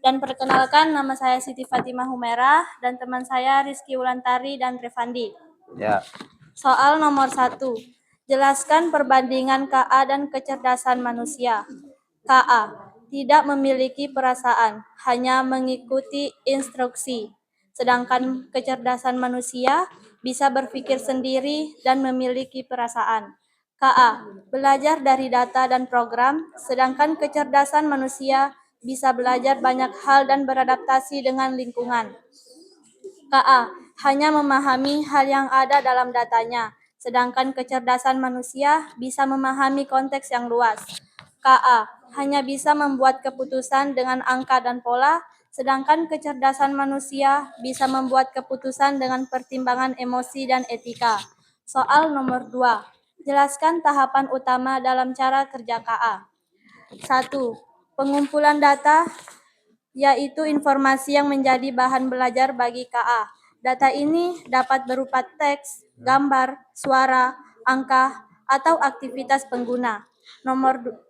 Dan perkenalkan, nama saya Siti Fatimah Humerah dan teman saya Rizky Wulantari dan Trevandi. Ya. Soal nomor 1. Jelaskan perbandingan KA dan kecerdasan manusia. KA tidak memiliki perasaan, hanya mengikuti instruksi. Sedangkan kecerdasan manusia bisa berpikir sendiri dan memiliki perasaan. KA belajar dari data dan program, sedangkan kecerdasan manusia bisa belajar banyak hal dan beradaptasi dengan lingkungan. KA hanya memahami hal yang ada dalam datanya, sedangkan kecerdasan manusia bisa memahami konteks yang luas. KA hanya bisa membuat keputusan dengan angka dan pola, sedangkan kecerdasan manusia bisa membuat keputusan dengan pertimbangan emosi dan etika. Soal nomor 2. Jelaskan tahapan utama dalam cara kerja KA. 1. Pengumpulan data, yaitu informasi yang menjadi bahan belajar bagi KA. Data ini dapat berupa teks, gambar, suara, angka, atau aktivitas pengguna. Nomor 2.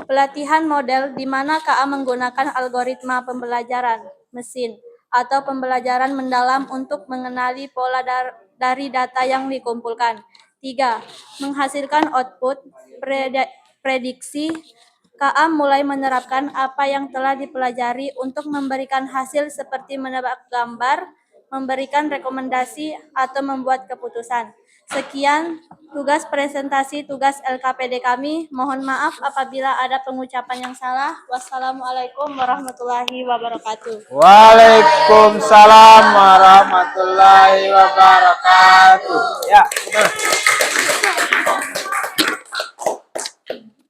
Pelatihan model di mana KA menggunakan algoritma pembelajaran mesin atau pembelajaran mendalam untuk mengenali pola dari data yang dikumpulkan. 3. Menghasilkan output prediksi. KA mulai menerapkan apa yang telah dipelajari untuk memberikan hasil seperti menebak gambar, memberikan rekomendasi, atau membuat keputusan. Sekian tugas presentasi tugas LKPD kami. Mohon maaf apabila ada pengucapan yang salah. Wassalamualaikum warahmatullahi wabarakatuh. Waalaikumsalam warahmatullahi wabarakatuh. Ya, benar.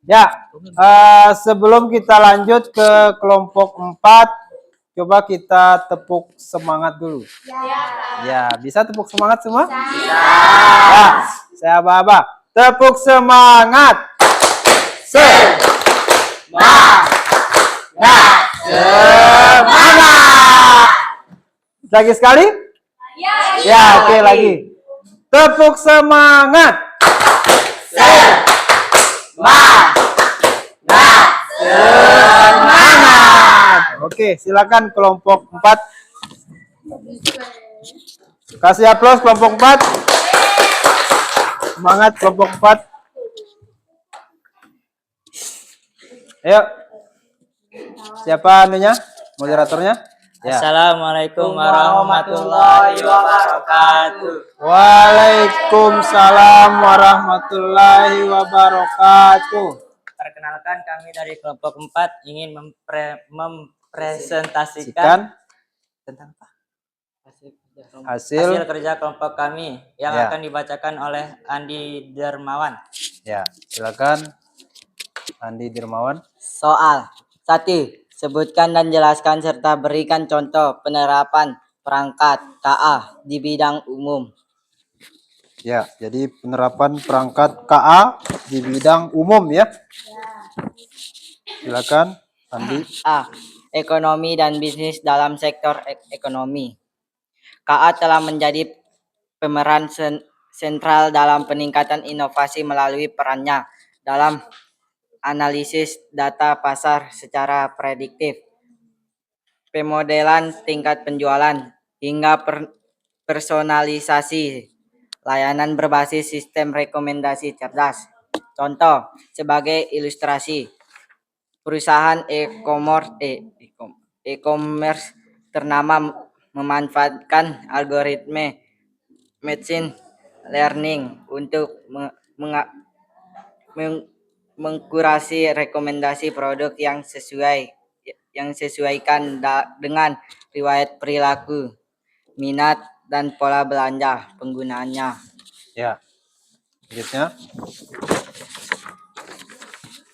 Ya, sebelum kita lanjut ke kelompok 4, coba kita tepuk semangat dulu. Ya, bisa tepuk semangat semua? Ya, saya aba-aba. Tepuk semangat. Semangat. Semangat. Lagi sekali? Ya, oke lagi. Tepuk semangat. Semangat. Oke, silakan kelompok 4. Kasih aplaus kelompok 4. Semangat kelompok 4. Ayo. Siapa anunya? Moderatornya? Ya. Assalamualaikum warahmatullahi wabarakatuh. Waalaikumsalam warahmatullahi wabarakatuh. Perkenalkan, kami dari kelompok 4 ingin mempresentasikan tentang apa? Hasil kerja kelompok kami yang Ya. akan dibacakan oleh Andi Dermawan. Ya, silakan Andi Dermawan. Soal 1. Sebutkan dan jelaskan serta berikan contoh penerapan perangkat KA di bidang umum. Ya, jadi penerapan perangkat KA di bidang umum ya. Silakan Andi. A. Ekonomi dan bisnis dalam sektor ekonomi. KA telah menjadi pemeran sentral dalam peningkatan inovasi melalui perannya dalam analisis data pasar secara prediktif, pemodelan tingkat penjualan, hingga personalisasi layanan berbasis sistem rekomendasi cerdas. Contoh, sebagai ilustrasi, perusahaan e-commerce ternama memanfaatkan algoritma machine learning untuk mengkurasi rekomendasi produk yang sesuaikan dengan riwayat perilaku, minat, dan pola belanja penggunaannya. Ya. Selanjutnya.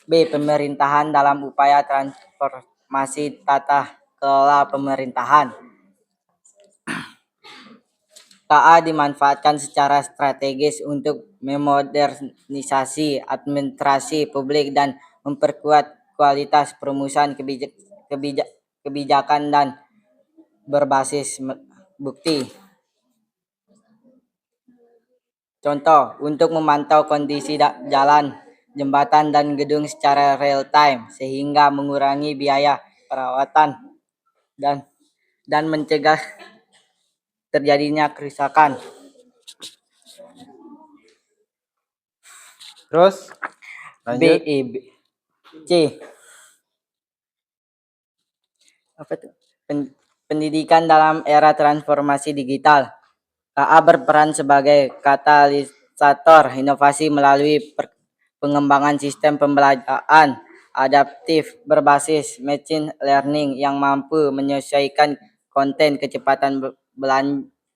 B. Pemerintahan dalam upaya transformasi tata kelola pemerintahan. KA dimanfaatkan secara strategis untuk memodernisasi administrasi publik dan memperkuat kualitas perumusan kebijakan dan berbasis bukti. Contoh, untuk memantau kondisi jalan, jembatan, dan gedung secara real time sehingga mengurangi biaya perawatan dan mencegah terjadinya kerusakan. Terus lanjut. C. Pendidikan dalam era transformasi digital. KA berperan sebagai katalisator inovasi melalui pengembangan sistem pembelajaran adaptif berbasis machine learning yang mampu menyesuaikan konten, kecepatan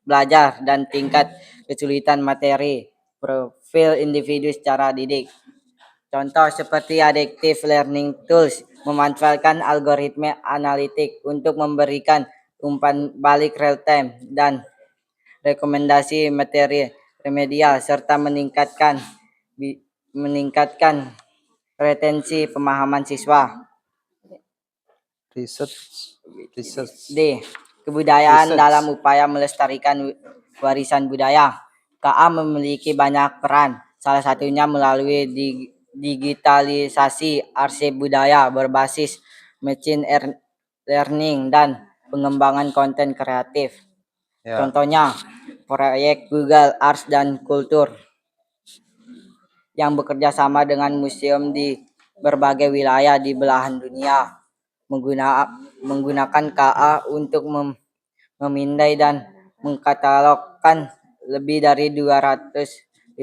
belajar, dan tingkat kesulitan materi profil individu secara didik. Contoh seperti adaptive learning tools memanfaatkan algoritma analitik untuk memberikan umpan balik real time dan rekomendasi materi remedial serta meningkatkan retensi pemahaman siswa. Research. D. Kebudayaan dalam upaya melestarikan warisan budaya. KA memiliki banyak peran, salah satunya melalui digitalisasi arsip budaya berbasis machine learning dan pengembangan konten kreatif. Ya. Contohnya, proyek Google Arts dan Kultur yang bekerja sama dengan museum di berbagai wilayah di belahan dunia menggunakan KA untuk memindai dan mengkatalogkan lebih dari 250.000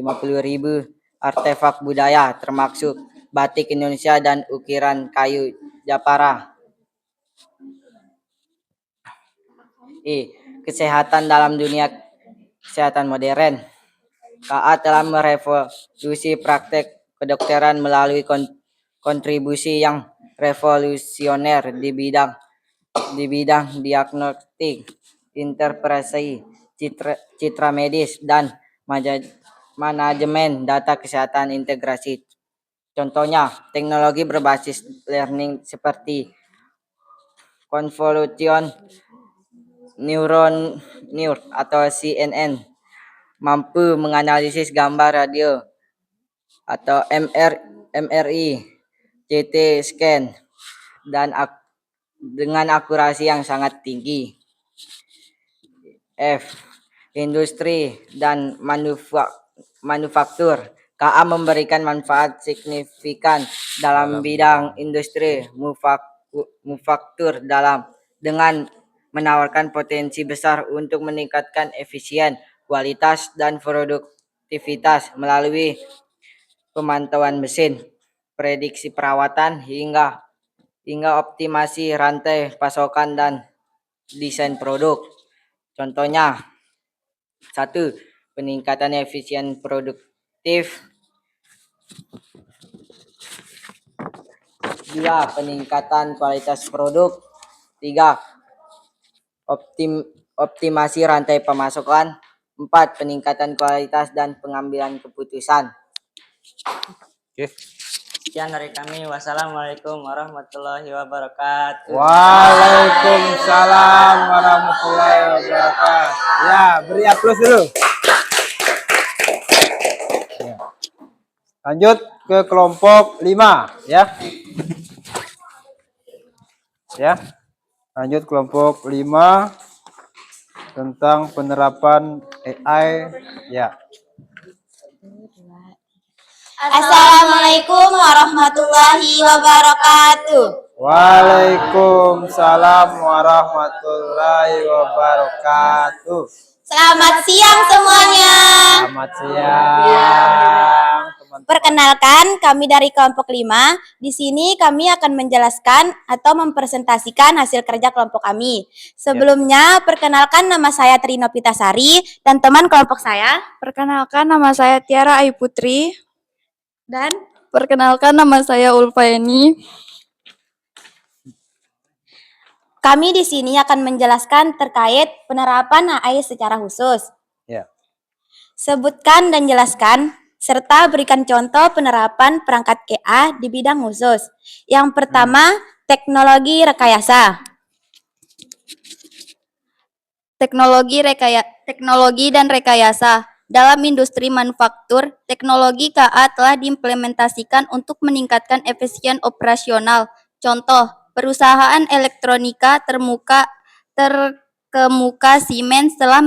artefak budaya termasuk batik Indonesia dan ukiran kayu Japara. Kesehatan dalam dunia kesehatan modern. KA telah merevolusi praktek kedokteran melalui kontribusi yang revolusioner di bidang diagnostik, interpretasi, citra medis, dan manajemen data kesehatan integrasi. Contohnya, teknologi berbasis learning seperti convolution neuron atau CNN mampu menganalisis gambar radio atau MRI, CT scan dan dengan akurasi yang sangat tinggi. Industri dan manufaktur. KA memberikan manfaat signifikan dalam bidang industri manufaktur dengan menawarkan potensi besar untuk meningkatkan efisien, kualitas, dan produktivitas melalui pemantauan mesin, prediksi perawatan, hingga optimasi rantai pasokan dan desain produk. Contohnya, 1. Peningkatan efisien produktif. 2. Peningkatan kualitas produk. 3. Optimasi rantai pemasaran. 4. Peningkatan kualitas dan pengambilan keputusan. Sekian dari kami. Wassalamualaikum warahmatullahi wabarakatuh. Waalaikumsalam warahmatullahi wabarakatuh. Ya, beri aplaus dulu. Ya. Lanjut ke kelompok 5 ya. Ya. Lanjut kelompok 5 tentang penerapan AI ya. Assalamualaikum warahmatullahi wabarakatuh. Waalaikumsalam warahmatullahi wabarakatuh. Selamat siang semuanya. Selamat siang, teman-teman. Perkenalkan, kami dari kelompok 5. Di sini kami akan menjelaskan atau mempresentasikan hasil kerja kelompok kami. Sebelumnya, perkenalkan nama saya Trino Pitasari dan teman kelompok saya. Perkenalkan nama saya Tiara Ayu Putri. Dan Perkenalkan nama saya Ulfaeni. kami di sini akan menjelaskan terkait penerapan AI secara khusus. Ya. Sebutkan dan jelaskan serta berikan contoh penerapan perangkat QA di bidang khusus. Yang pertama, teknologi rekayasa. Teknologi dan rekayasa. Dalam industri manufaktur, teknologi KA telah diimplementasikan untuk meningkatkan efisien operasional. Contoh, perusahaan elektronika terkemuka Siemens telah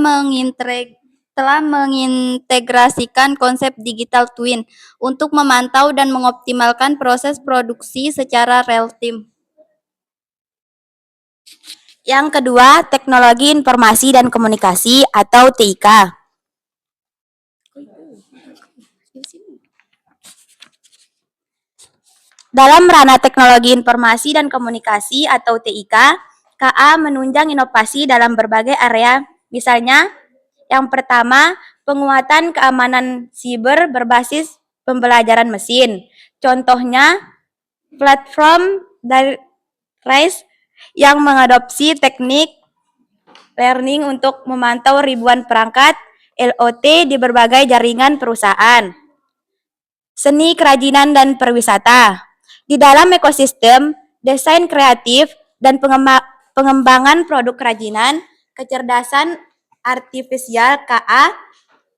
mengintegrasikan konsep digital twin untuk memantau dan mengoptimalkan proses produksi secara real time. Yang kedua, teknologi informasi dan komunikasi atau TIK. Dalam ranah teknologi informasi dan komunikasi atau TIK, KA menunjang inovasi dalam berbagai area. Misalnya, yang pertama, penguatan keamanan siber berbasis pembelajaran mesin. Contohnya, platform dari RISE yang mengadopsi teknik learning untuk memantau ribuan perangkat LOT di berbagai jaringan perusahaan. Seni kerajinan dan perwisata. Di dalam ekosistem, desain kreatif dan pengembangan produk kerajinan, kecerdasan artifisial KA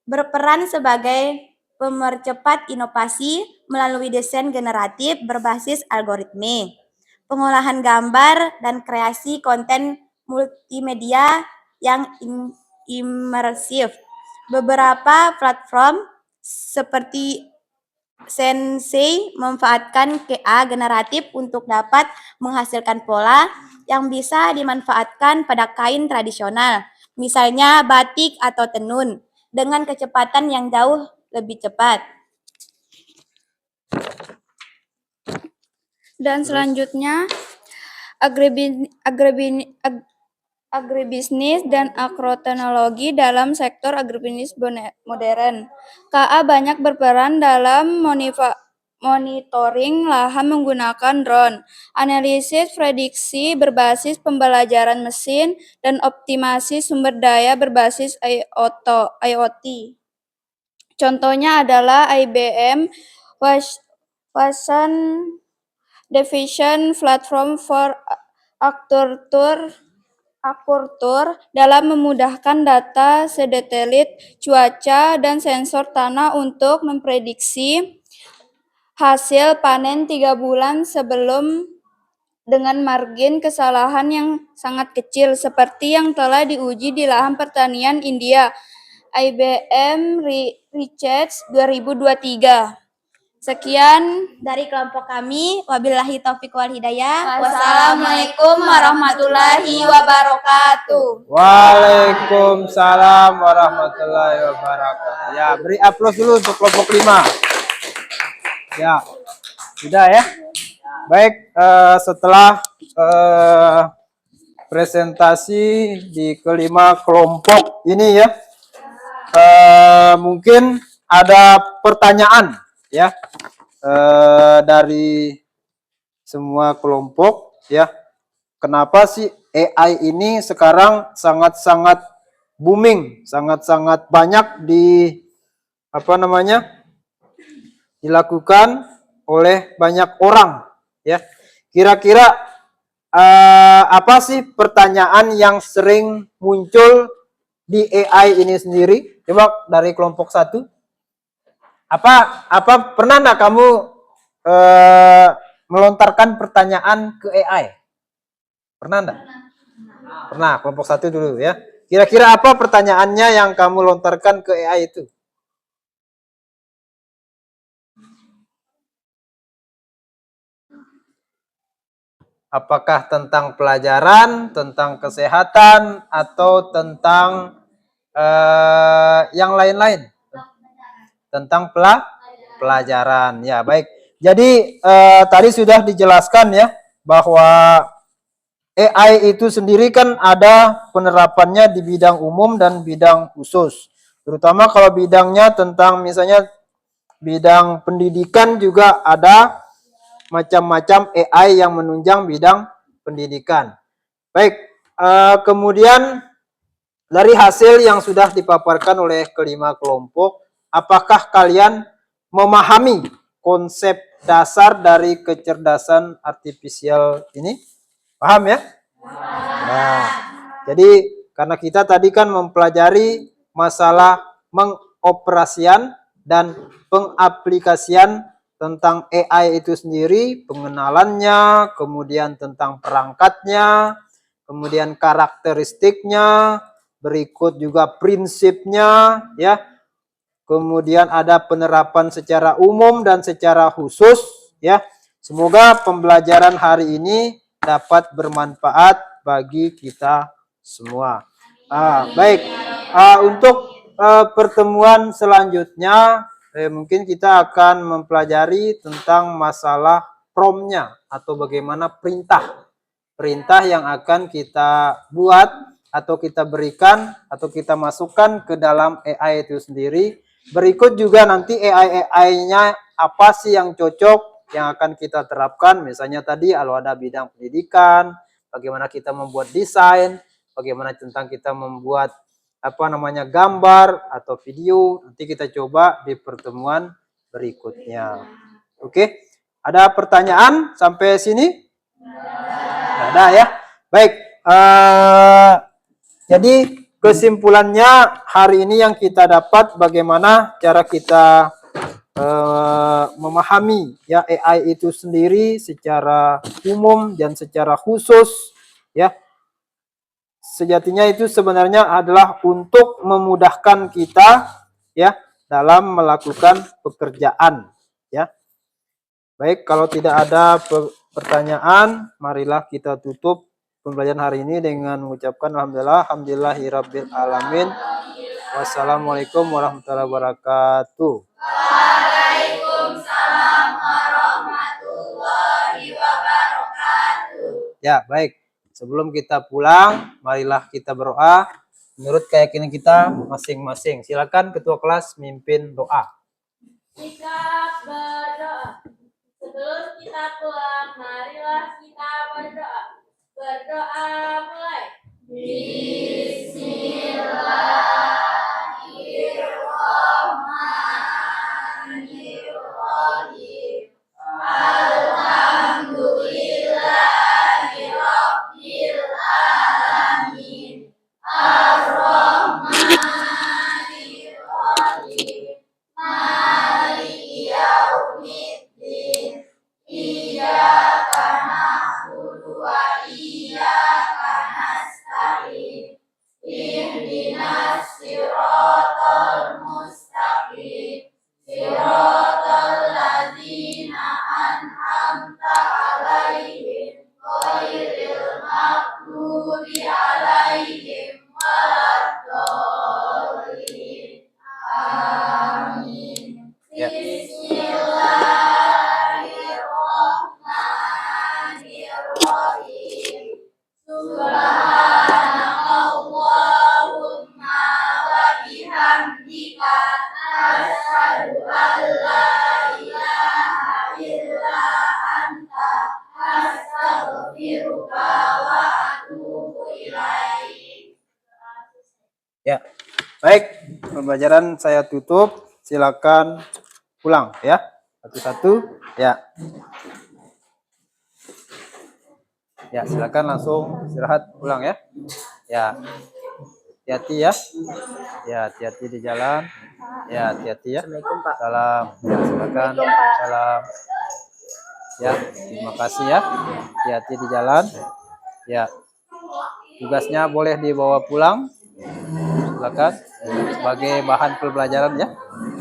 berperan sebagai pemercepat inovasi melalui desain generatif berbasis algoritma, pengolahan gambar, dan kreasi konten multimedia yang imersif. Beberapa platform seperti Sensei memanfaatkan QA generatif untuk dapat menghasilkan pola yang bisa dimanfaatkan pada kain tradisional. misalnya batik atau tenun, dengan kecepatan yang jauh lebih cepat. Dan selanjutnya, agribisnis dan agroteknologi dalam sektor agribisnis modern. KA banyak berperan dalam monitoring lahan menggunakan drone, analisis prediksi berbasis pembelajaran mesin, dan optimasi sumber daya berbasis IoT. Contohnya adalah IBM Watson Division Platform for Akurtur dalam memudahkan data satelit, cuaca, dan sensor tanah untuk memprediksi hasil panen 3 bulan sebelum dengan margin kesalahan yang sangat kecil seperti yang telah diuji di lahan pertanian India. IBM Research 2023. Sekian dari kelompok kami. Wabillahi taufiq wal hidayah. Wassalamualaikum warahmatullahi wabarakatuh. Waalaikumsalam warahmatullahi wabarakatuh. Ya, beri aplaus dulu untuk kelompok 5. Ya, sudah ya. Baik, setelah presentasi di kelima kelompok ini ya, mungkin ada pertanyaan ya dari semua kelompok ya. Kenapa sih AI ini sekarang sangat-sangat booming, sangat-sangat banyak dilakukan oleh banyak orang ya. Kira-kira apa sih pertanyaan yang sering muncul di AI ini sendiri? Coba dari kelompok 1. Apa pernah enggak kamu melontarkan pertanyaan ke AI? Pernah enggak? Pernah, kelompok 1 dulu ya. Kira-kira apa pertanyaannya yang kamu lontarkan ke AI itu? Apakah tentang pelajaran, tentang kesehatan, atau tentang yang lain-lain? Tentang pelajaran. Ya, baik. Jadi tadi sudah dijelaskan ya bahwa AI itu sendiri kan ada penerapannya di bidang umum dan bidang khusus. Terutama kalau bidangnya tentang misalnya bidang pendidikan juga ada macam-macam AI yang menunjang bidang pendidikan. Baik, kemudian dari hasil yang sudah dipaparkan oleh kelima kelompok, apakah kalian memahami konsep dasar dari kecerdasan artifisial ini? Paham ya? Nah, jadi karena kita tadi kan mempelajari masalah mengoperasian dan pengaplikasian tentang AI itu sendiri, pengenalannya, kemudian tentang perangkatnya, kemudian karakteristiknya, berikut juga prinsipnya ya. Kemudian ada penerapan secara umum dan secara khusus ya. Semoga pembelajaran hari ini dapat bermanfaat bagi kita semua. Baik, untuk pertemuan selanjutnya mungkin kita akan mempelajari tentang masalah prompt-nya atau bagaimana perintah yang akan kita buat atau kita berikan atau kita masukkan ke dalam AI itu sendiri. Berikut juga nanti AI-nya apa sih yang cocok yang akan kita terapkan. Misalnya tadi kalau ada bidang pendidikan, bagaimana kita membuat desain, bagaimana tentang kita membuat gambar atau video. Nanti kita coba di pertemuan berikutnya. Oke, ada pertanyaan sampai sini? Tidak ada ya. Baik, jadi kesimpulannya hari ini yang kita dapat bagaimana cara kita memahami ya AI itu sendiri secara umum dan secara khusus ya. Sejatinya itu sebenarnya adalah untuk memudahkan kita ya dalam melakukan pekerjaan ya. Baik, kalau tidak ada pertanyaan, marilah kita tutup pembelajaran hari ini dengan mengucapkan alhamdulillahirabbil alamin. Wassalamualaikum warahmatullahi wabarakatuh. Waalaikumsalam warahmatullahi wabarakatuh. Ya, baik. Sebelum kita pulang, marilah kita berdoa menurut keyakinan kita masing-masing. Silakan ketua kelas mimpin doa. Kita berdoa. Sebelum kita pulang, marilah kita berdoa. Berdoa mulai. Bismillahirrahmanirrahim. Alhamdulillahirabbil alamin. Ar-Rahmanir-Rahim. Maliki yaumiddin. Iyyaka na'budu wa iyyaka nasta'in. Ihdinas siratal mustaqim. Siratal ladzina an'amta 'alaihim ghairil maghdubi 'alaihim waladdallin. Amin. Ya. Bismillahirrahmanirrahim. Subhanakallahumma wa bihamdika asyhadu an la ilaha illa anta astaghfiruka wa atubu ilaik. Ya. Baik, pembelajaran saya tutup. Silakan pulang ya. Satu-satu. Ya. Ya, silakan langsung istirahat pulang ya. Ya. Hati-hati ya. Ya, hati-hati di jalan. Ya, hati-hati ya. Assalamualaikum, Pak. Salam. Ya, silakan. Salam. Ya, terima kasih ya. Hati-hati di jalan. Ya. Tugasnya boleh dibawa pulang. Silakan sebagai bahan pembelajaran ya.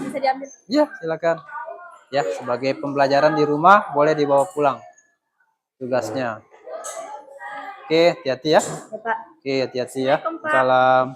Bisa diambil. Ya, silakan. Ya, sebagai pembelajaran di rumah boleh dibawa pulang tugasnya. Oke, hati-hati ya. Oke, hati-hati ya. Salam.